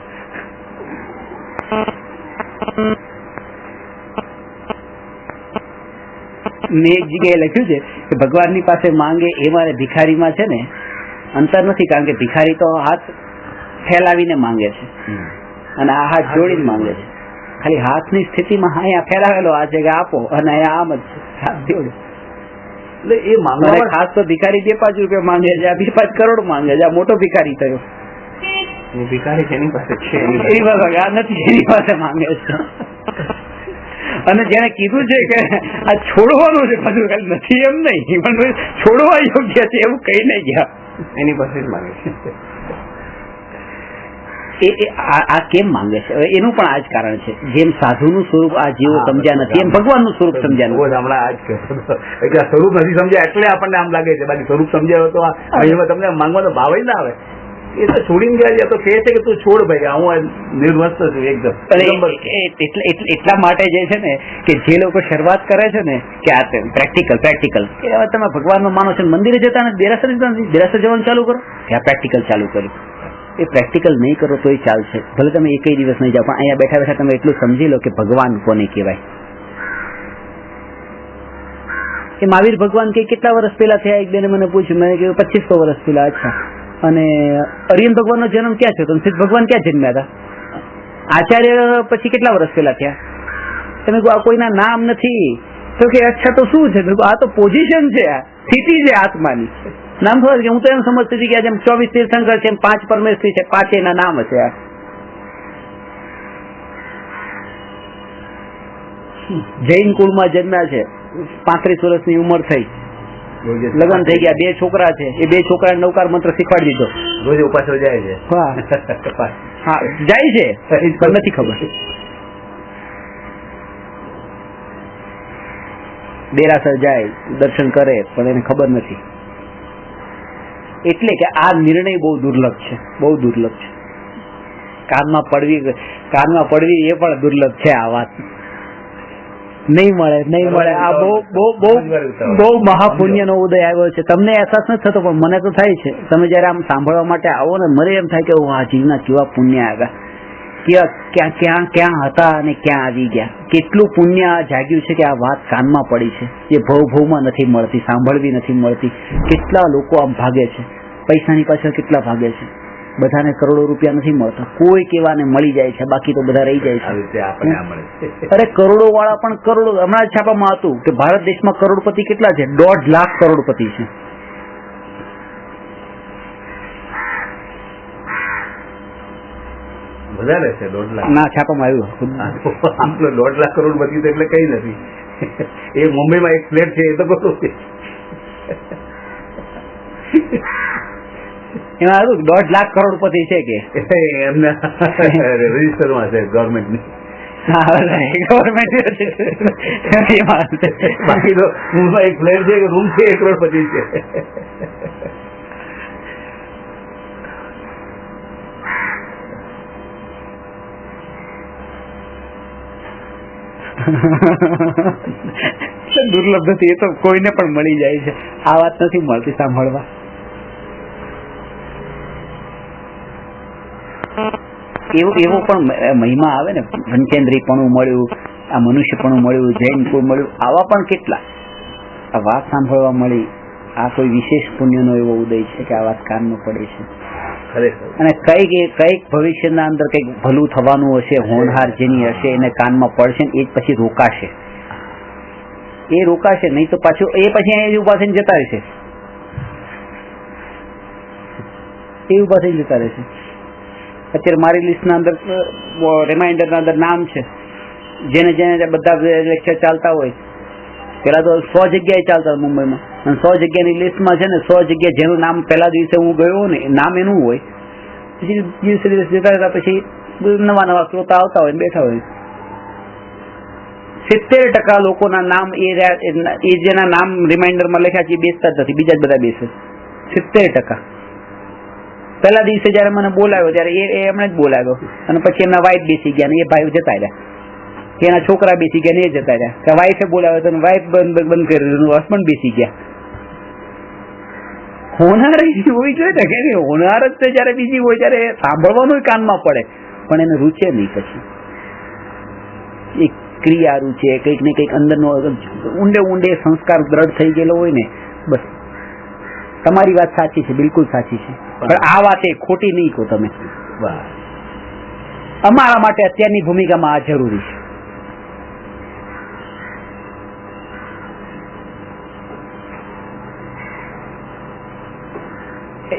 મેં એક જગ્યાએ લખ્યું છે કે ભગવાનની પાસે માંગે એમાં ભિખારીમાં છે ને અંતર નથી. કારણ કે ભિખારી તો હાથ ફેલાવીને માંગે છે અને આ હાથ જોડીને માંગે છે. ખાલી હાથની સ્થિતિમાં અહીંયા ફેલાવેલો આ જગ્યા આપો અને અહીંયા આમ જ હાથ જોડે. એટલે એ માંગવા ખાસ તો ભિખારી 2-5 રૂપિયા માંગે છે, આ 2-5 કરોડ માંગે છે. આ મોટો ભિખારી થયો. ભિખારી એની પાસે છે, એની પાસે આ નથી, એની પાસે માંગે છે. અને જેને કીધું છે કે આ છોડવાનું છે બધું, ખાલી નથી એમ નહીં, પણ છોડવા યોગ્ય છે એવું કઈ નહીં ગયા, એની પાસે જ માંગે છે. આ કેમ માંગે છે? એનું પણ આ જ કારણ છે. જેમ સાધુનું સ્વરૂપ આ જીવો સમજ્યા નથી, એમ ભગવાનનું સ્વરૂપ સમજ્યા નથી. હમણાં આ જ કહેતો એટલે સ્વરૂપ નથી સમજ્યા એટલે આપણને આમ લાગે છે, બાકી સ્વરૂપ સમજાયો તો અહીંમાં તમને માંગવાનો ભાવ જ ના આવે. એ તો છોડીને ગયા તો કહે છે કે તું છોડ ભાઈ, હું નિર્વસ્ત છું એકદમ. એટલા માટે જે છે ને કે જે લોકો શરૂઆત કરે છે ને કે આ પ્રેક્ટિકલ તમે ભગવાનમાં માનો છો, મંદિરે જતા નથી, દેરાસર જવાનું ચાલુ કરો, ત્યાં પ્રેક્ટિકલ ચાલુ કર્યું. એ પ્રેક્ટિકલ નહીં કરો તોય ચાલશે, ભલે તમે એકય દિવસ નહીં જાઓ, પણ અહીંયા બેઠા બેઠા તમે એટલું સમજી લો કે ભગવાન કોને કહેવાય. કે મહાવીર ભગવાન કે કેટલા વર્ષ પહેલા થયા? એક બેને મને પૂછ્યું, મેં કહ્યું 2500 વર્ષ પહેલા. અચ્છા, અને અરિયન ભગવાનનો જન્મ ક્યાં થયો? સિદ્ધ ભગવાન ક્યાં જન્મ્યા હતા? આચાર્ય પછી કેટલા વર્ષ પહેલા થયા? તમે કહો આ કોઈના નામ નથી. તો કે અચ્છા તો શું છે? આ તો પોઝિશન છે, આ સ્થિતિ છે આત્માની. નામ ખબર કે હું તો એમ સમજતી હતી કે જેમ 24 તીર્થંકર છે, 5 પરમેશ્વરી છે, 5 એના નામ હશે. આ જૈન કુળમાં જન્મ્યા છે, 35 વર્ષની ઉંમર થઈ, લગ્ન થઈ ગયા, 2 છોકરા છે. એ 2 છોકરાને નવકાર મંત્ર શીખવાડી દીધો. રોજ ઉપાસો જાય છે. હા જાય છે, પણ નથી ખબર. દેરાસર જાય, દર્શન કરે, પણ એને ખબર નથી. એટલે કે આ નિર્ણય બહુ દુર્લભ છે, બહુ દુર્લભ છે. કાનમાં પડવી એ પણ દુર્લભ છે. આ વાત નહીં મળે. આ બહુ મહાપુણ્યનો ઉદય આવ્યો છે. તમને અહેસાસ નથી થતો, પણ મને તો થાય છે. તમે જયારે આમ સાંભળવા માટે આવો ને, મને એમ થાય કે આ જીવના કેવા પુણ્ય આવ્યા, ક્યાં હતા અને ક્યાં આવી ગયા. કેટલું પુણ્ય જાગ્યું છે કે આ વાત કાનમાં પડી છે, જે ભવમાં નથી મળતી, સાંભળવી નથી મળતી. કેટલા લોકો આમ ભાગે છે, પૈસાની પાછળ કેટલા ભાગે છે. બધાને કરોડો રૂપિયા નથી મળતા, કોઈ કેવાને મળી જાય છે, બાકી તો બધા રહી જાય છે. અરે કરોડો વાળા પણ કરોડો. હમણાં છાપામાં હતું કે ભારત દેશમાં કરોડપતિ કેટલા છે? 1.5 લાખ કરોડપતિ છે. વધારે છે 1.5 લાખ ના, છાપામાં આવ્યું. 1.5 લાખ કરોડપતિ એટલે કઈ નથી. એ મુંબઈમાં એક ફ્લેટ છે, એ તો કરોડ છે. એમાં આવ્યું 1.5 લાખ કરોડપતિ છે કે એમના રજીસ્ટરમાં છે ગવર્મેન્ટની. બાકી તો મુંબઈ એક ફ્લેટ છે, રૂમ છે, 1 કરોડપતિ છે. દુર્લભ નથી, એ તો કોઈને પણ મળી જાય છે. આ વાત નથી મળતી સાંભળવા. એવો પણ મહિમા આવે ને, પંચેન્દ્રિયપણું મળ્યું, આ મનુષ્યપણું મળ્યું, જૈન કુળ મળ્યું, આવા પણ કેટલા. આ વાત સાંભળવા મળી, આ કોઈ વિશેષ પુણ્યનો એવો ઉદય છે કે આ વાત કાનમાં પડે છે. અને કઈક ભવિષ્યના અંદર કઈક ભલું થવાનું હશે, હોનહાર જેની હશે એને કાનમાં પડશે ને એ જ પછી રોકાશે. એ રોકાશે નહીં તો પાછું એ પછી અહીંયા ઉભા થઈને જતા રહેશે. એ ઉભા થઈને જતા રહેશે. અત્યારે મારી લિસ્ટના અંદર રિમાઇન્ડરના અંદર નામ છે, જેને બધા લેક્ચર ચાલતા હોય. પેલા તો 100 જગ્યાએ ચાલતા મુંબઈમાં, અને 100 જગ્યાની લિસ્ટમાં છે ને 100 જગ્યા જેનું નામ પહેલા દિવસે હું ગયો ને નામ એનું હોય, પછી દિવસે દિવસ જતા રહેતા પછી નવા શ્રોતા આવતા હોય બેઠા હોય. 70% લોકોના નામ એ જેના નામ રિમાઇન્ડરમાં લખ્યા છે એ બેસતા જ નથી, બીજા જ બધા બેસે. 70%. પહેલા દિવસે જયારે મને બોલાવ્યો ત્યારે એ એમણે જ બોલાવ્યો, અને પછી એમના વાઇફ બેસી ગયા ને એ ભાઈ જતા રહ્યા, એના છોકરા બેસી ગયા ને એ જતા રહ્યા. વાઇફે બોલાવ્યો તો વાઇફ બંધ કરી દીધું, હસબન્ડ બેસી ગયા. હોનાર હોવી જોઈએ ને, કે હોનાર જ જયારે બીજી હોય ત્યારે સાંભળવાનું કાનમાં પડે, પણ એને રૂચે નહીં. પછી એક ક્રિયા રૂચે, કંઈક ને કંઈક અંદરનો ઊંડે સંસ્કાર દ્રઢ થઈ ગયેલો હોય ને, બસ. તમારી વાત સાચી છે, બિલકુલ સાચી છે, પણ આ વાત એ ખોટી નહીં કહો તમે. અમારા માટે અત્યારની ભૂમિકામાં આ જરૂરી છે.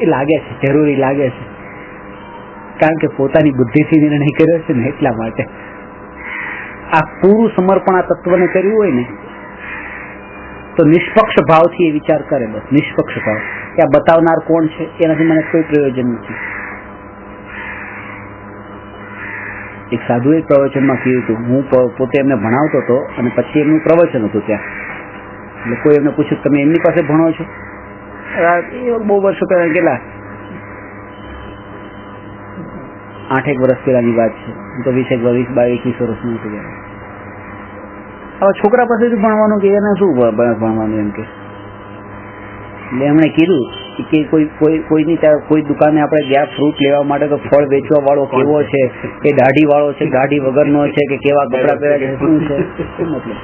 એ લાગે છે, જરૂરી લાગે છે, કારણ કે પોતાની બુદ્ધિથી નિર્ણય કર્યો છે ને એટલા માટે. આ પૂરું સમર્પણ આ તત્વને કર્યું હોય ને તો નિષ્પક્ષ ભાવથી એ વિચાર કરે, બસ નિષ્પક્ષ ભાવ કે આ બતાવનાર કોણ છે એનાથી મને કોઈ પ્રયોજન નથી. એક સાધુએ પ્રવચનમાં કહ્યું હતું, હું પોતે એમને ભણાવતો હતો અને પછી એમનું પ્રવચન હતું ત્યાં, એટલે કોઈ એમને પૂછ્યું તમે એમની પાસે ભણો છો? એ બહુ વર્ષો પહેલા, કેટલા 8-1 વર્ષ પહેલાની વાત છે, તો 20-22 વર્ષનું હતું. હવે છોકરા પાસેથી ભણવાનું કે એને શું ભણવાનું એમ કે. એટલે એમણે કીધું કે કોઈ દુકાને આપણે ગયા ફ્રૂટ લેવા માટે તો ફળ વેચવા વાળો કેવો છે, એ દાઢી વાળો છે, દાઢી વગરનો છે, કે કેવા કપડા પહેર્યા છે, શું છે, શું મતલબ?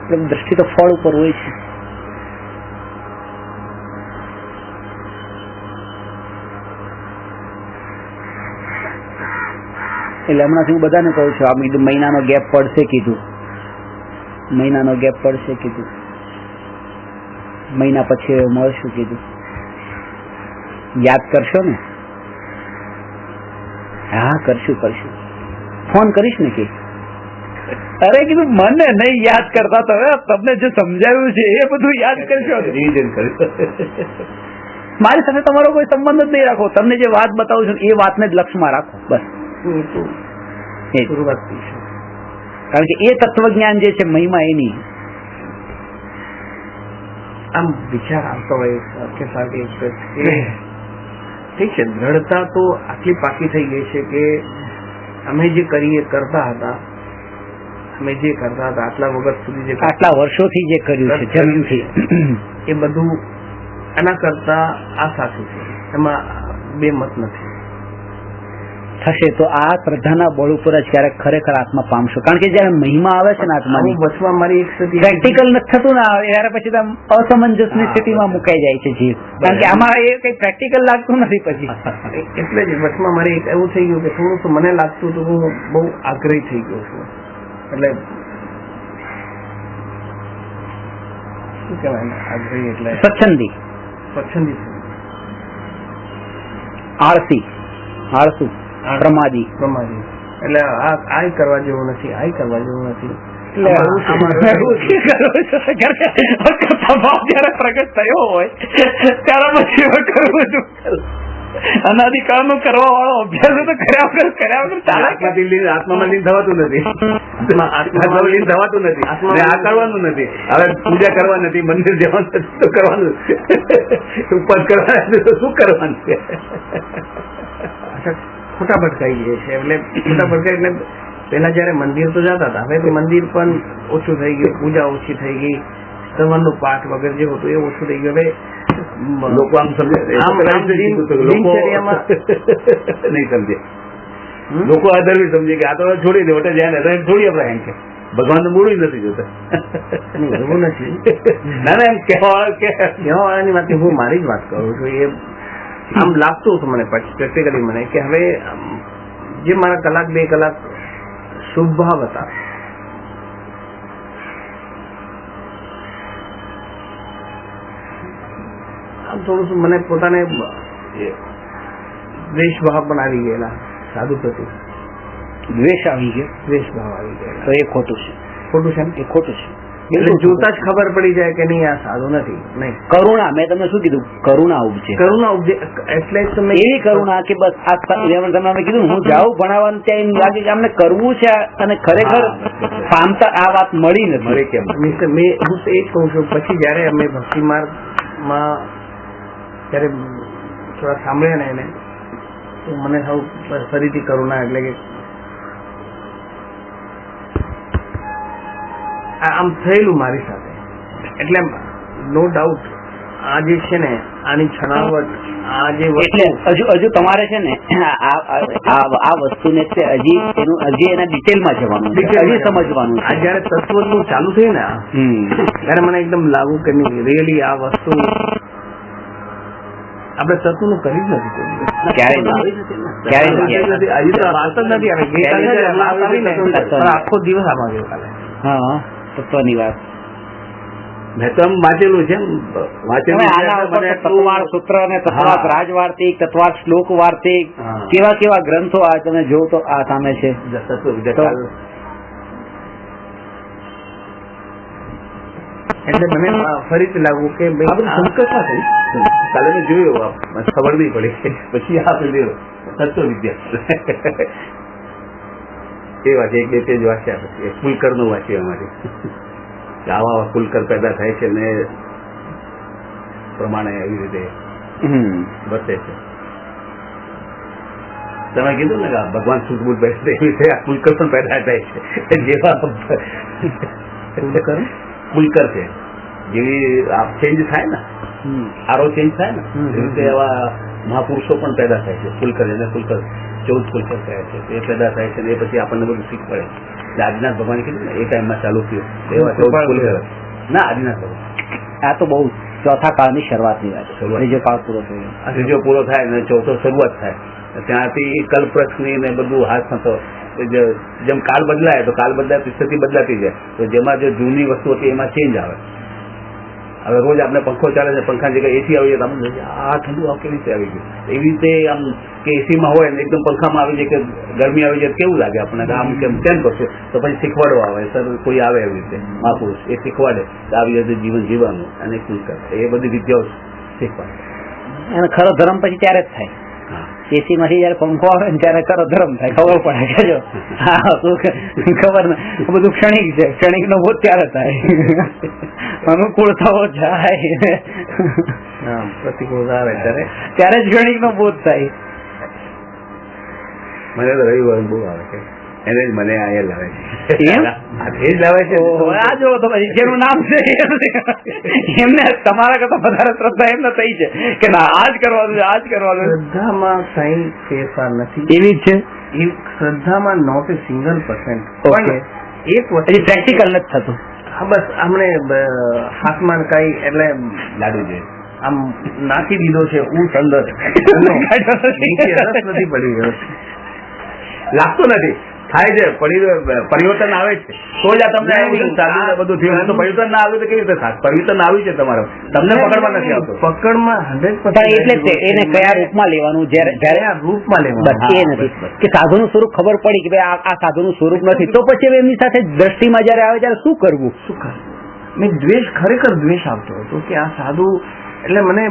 એટલે દ્રષ્ટિ તો ફળ ઉપર હોય છે. એટલે હમણાંથી હું બધાને કહું છું, આ મહિનાનો ગેપ પડશે કીધું, મહિનાનો ગેપ પડશે કીધું, મહિના પછી મળશું કીધું, યાદ કરશો ને? હા કરશું. ફોન કરીશ ને કે અરે કીધું મને નહીં યાદ કરતા, તમે તમને જે સમજાવ્યું છે એ બધું યાદ કરશો. મારી સાથે તમારો કોઈ સંબંધ જ નહીં રાખો, તમને જે વાત બતાવું છું એ વાતને જ લક્ષમાં રાખો, બસ. કારણ કે એ તત્વજ્ઞાન જે છે મહિમા એની. આમ વિચાર આવતો હોય કે ઠીક છે, દ્રઢતા તો આટલી પાકી થઈ ગઈ છે કે અમે જે કરતા હતા આટલા વખત સુધી આટલા વર્ષોથી જે કર્યું છે જન્મથી, એ બધું એના કરતા આ સાચું છે, એમાં બે મત નથી. થશે તો આ શ્રદ્ધાના બળ ઉપર જ ક્યારેક ખરેખર આત્મા પામશો. કારણ કે જયારે મહિમા આવે છે ને આત્માની, બચવા મારી એક સ્થિતિ પ્રેક્ટિકલ નથી થતું ને ત્યારે પછી અસમંજસની સ્થિતિમાં મુકાઈ જાય છે જીવ. કારણ કે આમાં એ કઈ પ્રેક્ટિકલ લાગતું નથી પછી. એટલે જ વચમાં મારે એક એવું થઈ ગયું કે થોડું મને લાગતું હતું હું બહુ આગ્રહી થઈ ગયો છું. એટલે શું કહેવાય આગ્રહી એટલે સ્વચ્છંદી, આળસુ, પ્રમાદી. એટલે આ કરવા જેવું નથી, આ કરવા જેવું નથી. જયારે પ્રગટ થયો હોય ત્યારે પછી અનાદિકાળ નો કરવા વાળો અભ્યાસ તો કર્યા વગર આત્મામાં લીન થવાતું નથી, આ કરવાનું નથી, હવે પૂજા કરવા નથી, મંદિર જવાનું તો કરવાનું, ઉપવાસ કરવાનું તો શું કરવાનું છે? ખોટા ભટકાઈ જાય છે. એટલે ખોટા ભટકાય એટલે પેલા જયારે મંદિર તો જતા હતા, હવે મંદિર પણ ઓછું થઈ ગયું, પૂજા ઓછી થઈ ગઈ, સવારનો પાઠ વગેરે જે હતું એ ઓછું થઈ ગયું. હવે લોકો આમ સમજે દિનચર્યામાં નહીં સમજે, લોકો આધાર સમજે કે આ તો છોડી દે વટે જાય ને છોડી આપણે એમ કે ભગવાન તો મૂળું નથી જોતા. એવું નથી. ના એમ કહેવાવાળાની વાત હું મારી જ વાત કરું છું. એ આમ લાગતું હતું મને પ્રેક્ટિકલી મને કે હવે જે મારા 1-2 કલાક શુભ ભાવ હતા, આમ થોડું મને પોતાને દ્વેષ ભાવ પણ આવી ગયેલા સાધુ પ્રતિ. દ્વેષ આવી ગયો, દ્વેષ ભાવ આવી ગયેલા તો એ ખોટું છે. ખોટું છે, એ ખોટું છે. એટલે જોતા જ ખબર પડી જાય કે નહીં આ સાધુ નથી. નહીં, કરુણા, મેં તમને શું કીધું? કરુણા ઉપજે. કરુણા ઉપજે એટલે એવી કરુણા કે બસ તમે કીધું હું જાઉં ભણાવવાનું ત્યાં એમ લાગે કે અમને કરવું છે અને ખરેખર પામતા આ વાત મળી નથી. કેમ હું તો એ જ કહું છું. પછી જયારે અમે ભક્તિ માર્ગમાં જયારે થોડા સાંભળ્યા ને એને, તો મને ફરીથી કરુણા એટલે કે આમ થયેલું મારી સાથે. એટલે નો ડાઉટ આ જે છે ને આની છણાવટ, આ જે હજુ તમારે છે ને આ વસ્તુને હજી એના ડિટેલમાં જવાનું, હજી સમજવાનું. આ જયારે તત્વનું ચાલુ થયું ને ત્યારે મને એકદમ લાગુ કે નહીં રિયલી આ વસ્તુ આપણે તત્વનું કરી જ નથી. આખો દિવસ આમાં ગયો કાલે. હા, તત્વની વાત મેં તો વાંચેલું છે, તત્વાળ સૂત્ર અને તત્વાર્થ રાજવાર્તિક, તત્વાર્થ શ્લોક વાર્તિક, કેવા કેવા ગ્રંથો આ તમે જો તો આ સામે છે. એટલે મને ફરીથી લાગ્યું કે આ બધું સંકટમાં થઈ કાલે મેં જોયું ખબર નહીં પડી પછી આ પેલી તત્વ વિદ્યા એ વાંચે એક બે પેજ વાંચ્યા પછી ફુલકર નું વાંચ્યું અમારી આવા ફુલકર પેદા થાય છે ને પ્રમાણે એવી રીતે બસે છે. તમે કીધું ને કે ભગવાન સુખબુદ્ધ બેસે એવી રીતે આ ફુલકર પણ પેદા થાય છે જેવા ફુલકર છે જેવી આ ચેન્જ થાય ને આરો ચેન્જ થાય ને એવી રીતે એવા મહાપુરુષો પણ પેદા થાય છે. ફુલકર એને ફુલકર 14 ફુલકર કહે છે એ પેદા થાય છે. એ પછી આપણને બધું શીખ પડે. એટલે આદિનાથ ભગવાને કીધું ને એ ટાઈમમાં ચાલુ થયું એવા 14 ફુલકર ના આદિનાથ ભગવાન. આ તો બહુ ચોથા કાળની શરૂઆતની વાત છે. ત્રીજો કાળ પૂરો થયો, ત્રીજો પૂરો થાય ને ચોથો શરૂઆત થાય. ત્યાંથી કલ્પવૃક્ષની ને બધું હાથ થતો જેમ કાળ બદલાય તો કાળ બદલાય સ્થિતિ બદલાતી જાય. તો જેમાં જે જૂની વસ્તુ હતી એમાં ચેન્જ આવે. હવે રોજ આપણે પંખો ચાલે છે, પંખા જગ્યાએ એસી આવી જાય તો આ ઠંડુ આ કેવી રીતે આવી ગયું. એવી રીતે આમ કે એસીમાં હોય ને એકદમ પંખામાં આવી જાય કે ગરમી આવી જાય કેવું લાગે આપણને આમ કેમ કરશું. તો પછી શીખવાડવા આવે સર કોઈ આવે એવી રીતે મહાપુરુષ એ શીખવાડે કે આવી રીતે જીવન જીવવાનું અને શું કરે એ બધી વિદ્યાઓ શીખવાડે. અને ખરો ધર્મ પછી ત્યારે જ થાય. એસી માંથી જયારે પંખો આવે ને ત્યારે ખરો ધર્મ થાય, ખબર પડે કે જો હા શું ખબર ને બધું ક્ષણિક છે. ક્ષણિક નો બોધ ત્યારે થાય, અનુકૂળતાઓ જાય, પ્રતિકૂળતા આવે ત્યારે જ ક્ષણિક નો બોધ થાય. મને તો રવિવાર બહુ આવે છે એને જ મને અહીંયા લાવે છે એ જ લાવે છે. આ જો તમે જેનું નામ છે એમને તમારા કરતા વધારે શ્રદ્ધા એમને થઈ છે કે ના આજ કરવાનું છે આજ કરવાનું. શ્રદ્ધામાં કઈ ફેરફાર નથી, એવી જ છે. એ શ્રદ્ધામાં નોટ એ %. પણ એક વસ્તુ પ્રેક્ટિકલ નથી થતું. હા બસ અમને હાથમાં કઈ એટલે લાડુ છે આમ નાખી દીધો છે હું અંદર નીચે રસ નથી પડી ગયો, લાગતો નથી. થાય છે પરિવર્તન આવે છે તો જ આ તમને બધું થયું. તો પરિવર્તન ના આવ્યું તો કેવી રીતે થાય? પરિવર્તન આવ્યું છે તમારે, તમને પકડમાં નથી આવતું. પકડમાં 100% એટલે જ એને કયા રૂપમાં લેવાનું, જયારે આ રૂપમાં લેવાનું બસ એ નથી કે સાધુનું સ્વરૂપ ખબર પડી કે ભાઈ આ સાધુનું સ્વરૂપ નથી તો પછી એમની સાથે દ્રષ્ટિમાં જયારે આવે ત્યારે શું કરવું? મેં દ્વેષ ખરેખર દ્વેષ આવતો હતો કે આ સાધુ એટલે મને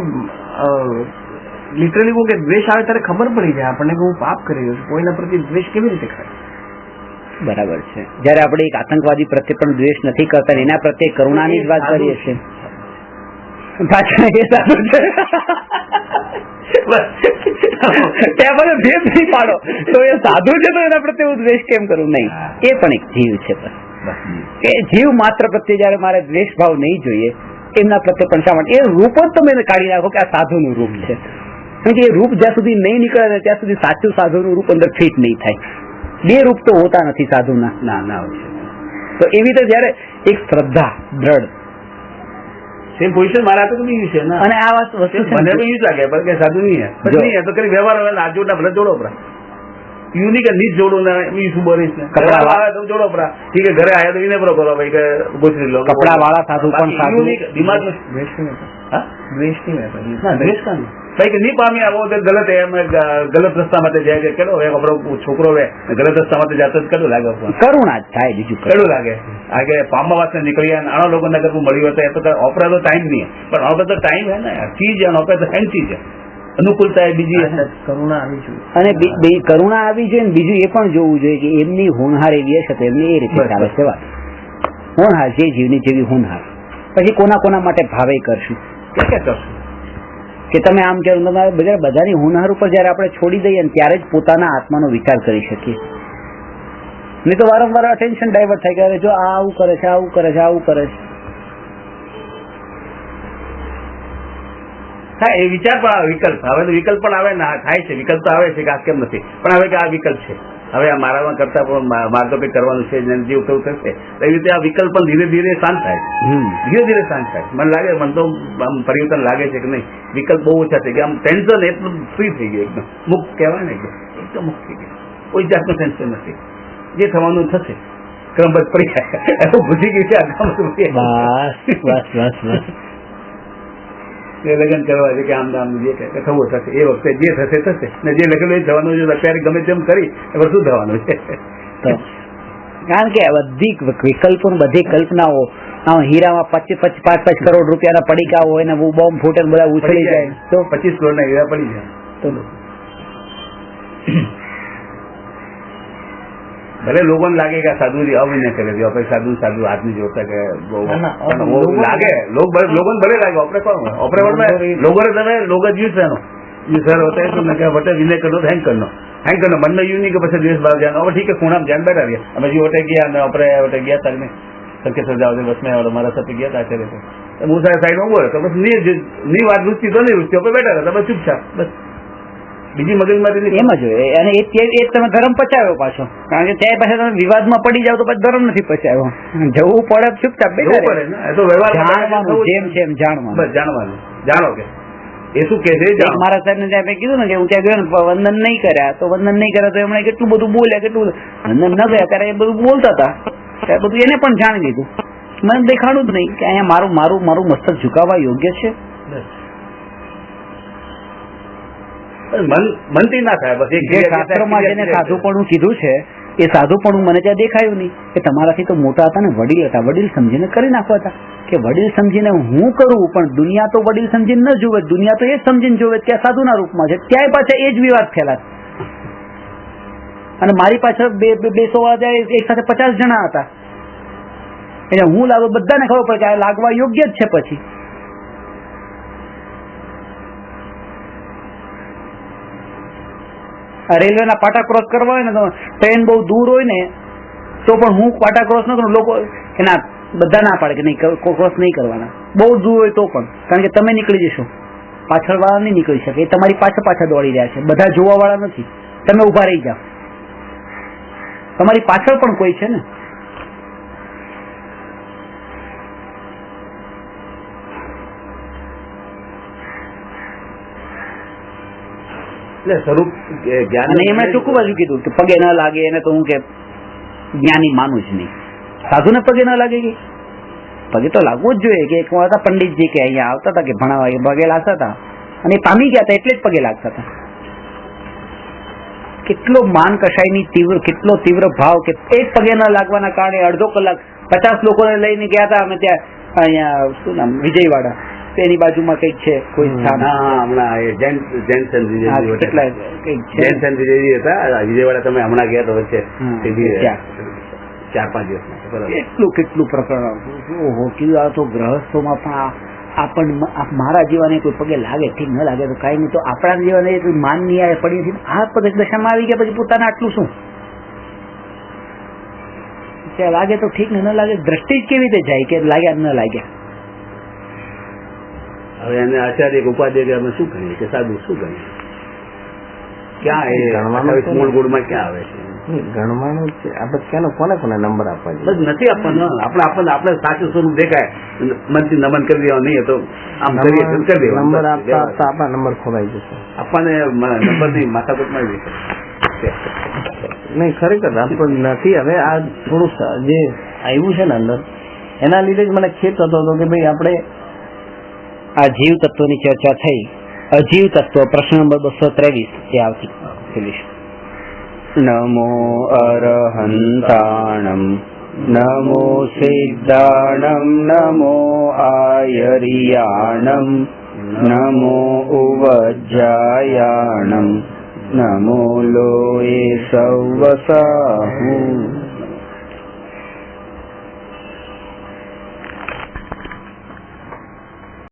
લિટરલી કહું કે દ્વેષ આવે ત્યારે ખબર પડી જાય આપણને કે હું પાપ કરી રહ્યો છું. કોઈના પ્રત્યે દ્વેષ કેવી રીતે કરે? બરાબર છે. જયારે આપણે એક આતંકવાદી પ્રત્યે પણ દ્વેષ નથી કરતા, એના પ્રત્યે કરુણાની જ વાત કરીએ છીએ. પાછા એ સાધુ છે ત્યાં બધો ભેદ નહીં પાડો તો એ સાધુ છે તો એના પ્રત્યે હું દ્વેષ કેમ કરું? નહીં, એ પણ એક જીવ છે. કે જીવ માત્ર પ્રત્યે જયારે મારે દ્વેષ ભાવ નહીં જોઈએ એમના પ્રત્યે પણ શા માટે એ રૂપ જ તમે કાઢી નાખો કે આ સાધુનું રૂપ છે. કારણ કે એ રૂપ જ્યાં સુધી નહીં નીકળે ત્યાં સુધી સાચું સાધુનું રૂપ અંદર ફિટ નહીં થાય. બે રૂપ તો હોતા નથી સાધુના. ના ના હોય છે. તો એવી રીતે જયારે એક શ્રદ્ધા દ્રઢ સેમ પોઝિશન મારા તો બીજું છે અને આ વસ્તુ મને પણ યુઝ લાગે પણ કે સાધુ નહીં હે તો કરી વ્યવહાર હવે આ જોડા ભલે જોડો પરા યુનિક નીચ જોડો ને ઈ શું બોલીશ ને કપડા વાળા તો જોડો પરા ઠીક છે ઘરે આયા તો એને બરો કરો ભાઈ કે ગોચરી લો કપડા વાળા સાધુ પણ સાધુ યુનિક દિમાગ દ્વેષ નહીં હા દ્વેષ નહીં ના દ્વેષ કાં ભાઈ કે નહીં પામી આવો તો ગલત એમ ગલત રસ્તા માટે જાય કે કેલો એક આપણો છોકરો વે ગલત રસ્તા માટે જાતો કેવું લાગે? કરુણા જ થાય, બીજું કેવું લાગે? આ કે પામવા વાસ્તે નીકળી અને આણા લોકો નગર મળ્યું હતો એ તો ઓપરા તો ટાઈમ નહીં પણ હવે તો ટાઈમ હે ને ચીજ અને ઓપરા તો હેન્ડ ચીજ અનુકૂળતા એ બીજી કરુણા આવી જોઈએ અને કરુણા આવી જોઈએ ને બીજું એ પણ જોવું જોઈએ કે એમની હોનહાર એવી હશે તો એમની એ રીતે ચાલે છે વાત. હોનહાર જે જીવની જેવી હોનહાર પછી કોના કોના માટે ભાવે કરશું ક્યાં ક્યાં કરશું કે તમે આમ કહો તમારે બધાની હોનહાર ઉપર જયારે આપણે છોડી દઈએ ને ત્યારે જ પોતાના આત્માનો વિચાર કરી શકીએ. નહીં તો વારંવાર અટેન્શન ડાયવર્ટ થાય કે જો આ આવું કરે છે આવું કરે છે આવું કરે છે. હા એ વિચાર પણ આવે વિકલ્પ હવે તો વિકલ્પ પણ આવે ને થાય છે વિકલ્પ તો આવે છે કે આ કેમ નથી પણ હવે કે આ વિકલ્પ છે હવે આ મારામાં કરતા પણ મારે તો કંઈક કરવાનું છે જીવ કેવું થશે એવી રીતે આ વિકલ્પ પણ ધીરે ધીરે શાંત થાય ધીરે ધીરે શાંત થાય. મને લાગે મને તો આમ પરિવર્તન લાગે છે કે નહીં વિકલ્પ બહુ ઓછા થઈ ગયા આમ ટેન્શન એટલું ફ્રી થઈ ગયું એકદમ મુક્ત કહેવાય ને એકદમ મુક્ત થઈ ગયું કોઈ જાતનું ટેન્શન નથી જે થવાનું થશે ક્રમબદ્ધ પડી જાય ભૂલી ગઈ છે લગ્ન કરવા છે કે આમ જે થવું થશે એ વખતે જે થશે થશે ને જે લગ્ન એ થવાનું છે અત્યારે ગમે તેમ કરી એમાં શું થવાનું છે? કારણ કે બધી વિકલ્પો બધી કલ્પનાઓ હા, હીરામાં 5 કરોડ રૂપિયાના પડીકા હોય ને બોમ્બ ફૂટે ને બધા ઉછળી જાય તો 25 કરોડના હીરા પડી જાય તો ભલે લોકોને લાગે કે સાધુ અવિનય કરે છે આપણે સાધુ સાધુ આદમી જોતા કે લાગે લોકોને ભલે લાગે આપણે કોણ આપણે लोगों ने लोग यूज है ये सर होता है तो मैं क्या बटे विनय कर लो हैंग करना मन में यूं नहीं कि बस देश बाहर जाना और ठीक है खूना जान बैठा गया हमें जी वोटे गया मैं अपने वोटे गया तक में सबके सजा बस में और हमारा सब गया था चले थे मुँह साइड में बोले तो बस नहीं बात रुचती तो नहीं रुचती पे बैठा था बस चुपचाप बस બીજી મગજમારી એમ જ હોય અને એ તમે ધર્મ પચાવ્યો પાછો કારણ કે ત્યાં પાસે તમે વિવાદમાં પડી જાવ તો પછી ધર્મ નથી પચાવ્યો જવું પડે ચૂપચાપ બેઠા પડે ને એ તો વ્યવહાર જાણવાનું જેમ છે એમ જાણવાનું બસ જાણો કે એ શું કે છે મારા સાહેબ ને ત્યાં મેં કીધું ને કે હું ત્યાં ગયો ને વંદન નહીં કર્યા તો એમણે કેટલું બધું બોલ્યા કેટલું વંદન ન ગયા ત્યારે એ બધું બોલતા હતા ત્યારે બધું એને પણ જાણી લીધું મને દેખાણું જ નહીં કે અહીંયા મારું મસ્તક ઝુકાવવા યોગ્ય છે મનથી ના થાય બસ જે શાસ્ત્રોમાં જેને સાધુપણું કીધું છે એ સાધુપણું મને ત્યાં દેખાયું નહીં કે તમારાથી તો મોટા હતા ને વડીલ હતા વડીલ સમજીને કરી નાખવા હતા કે વડીલ સમજીને હું કરું પણ દુનિયા તો વડીલ સમજીને ન જોવે દુનિયા તો એ જ સમજીને જોવે કે આ સાધુના રૂપમાં છે ત્યાંય પાછા એ જ વિવાદ ફેલાય અને મારી પાછળ બેસો એક સાથે 50 જણા હતા એટલે હું લાગુ બધાને ખબર પડે કે આ લાગવા યોગ્ય જ છે પછી રેલવેના પાટા ક્રોસ કરવા હોય ને તો ટ્રેન બહુ દૂર હોય ને તો પણ હું પાટા ક્રોસ ન કરું લોકો કે ના બધા ના પાડે કે નહીં ક્રોસ નહીં કરવાના બહુ દૂર હોય તો પણ કારણ કે તમે નીકળી જશો પાછળ વાળા નહીં નીકળી શકે એ તમારી પાછળ દોડી રહ્યા છે બધા જોવા વાળા નથી તમે ઉભા રહી જાઓ તમારી પાછળ પણ કોઈ છે ને સ્વરૂપ જ્ઞાન અને એમણે ચોખ્ખું બાજુ કીધું કે પગે ન લાગે એને તો હું કે જ્ઞાની માનું જ નહીં સાધુને પગે ન લાગે કે પગે તો લાગવું જ જોઈએ કે એક વાર પંડિતજી કે અહીંયા આવતા હતા કે ભણાવવા એ પગે લાગતા હતા અને એ પામી ગયા હતા એટલે જ પગે લાગતા હતા કેટલો માન કસાઈની કેટલો તીવ્ર ભાવ કે એક પગે ન લાગવાના કારણે અડધો કલાક 50 લોકોને લઈને ગયા હતા અમે ત્યાં અહીંયા શું નામ વિજયવાડા એની બાજુમાં કઈક છે કોઈ સ્થાન હમણાં જૈનસન વિજયજી હતા વિજયવાડા તમે હમણાં ગયા તો વચ્ચે 4-5 દિવસ કેટલું પ્રકરણ ઓહો કીધું આ તો ગ્રહસ્થોમાં પણ આપણને મારા જીવાને કોઈ પગે લાગે ઠીક ન લાગે તો કઈ નહીં તો આપણા જીવાને માન નહીં આવે પડી આ પગ દશામાં આવી ગયા પછી પોતાને આટલું શું લાગે તો ઠીક ને ન લાગે દ્રષ્ટિ જ કેવી રીતે જાય કે લાગ્યા ન લાગ્યા હવે એને આચાર્ય ઉપાધ્યાય કે અમે શું કરીએ કે સાધુ શું કરીએ ક્યાં એ ગણવાનું મૂળ ગુણમાં ક્યાં આવે છે ગણવાનું છે આપણે ક્યાંનો કોને નંબર આપવા બસ નથી આપવાનો આપણે સાચું સ્વરૂપ દેખાય મનથી નમન કરી દેવા નહીં તો આમ કરી દેવા નંબર આપતા આપણા નંબર ખોવાઈ જશે આપણને નંબર ની માથાકૂટમાં નહીં ખરેખર આપણને નથી હવે આ થોડું જે આવ્યું છે ને અંદર એના લીધે જ મને ખેત થતો હતો કે ભાઈ આપણે આ જીવ તત્વની ચર્ચા થઈ અજીવ તત્વ પ્રશ્ન નંબર 223 એ આવતી નમો અરહંતાણમ નમો સિદ્ધાણમ નમો આયરિયાણમ નમો ઉવજ્જાયાણમ નમો લોએ સૌવસાહુ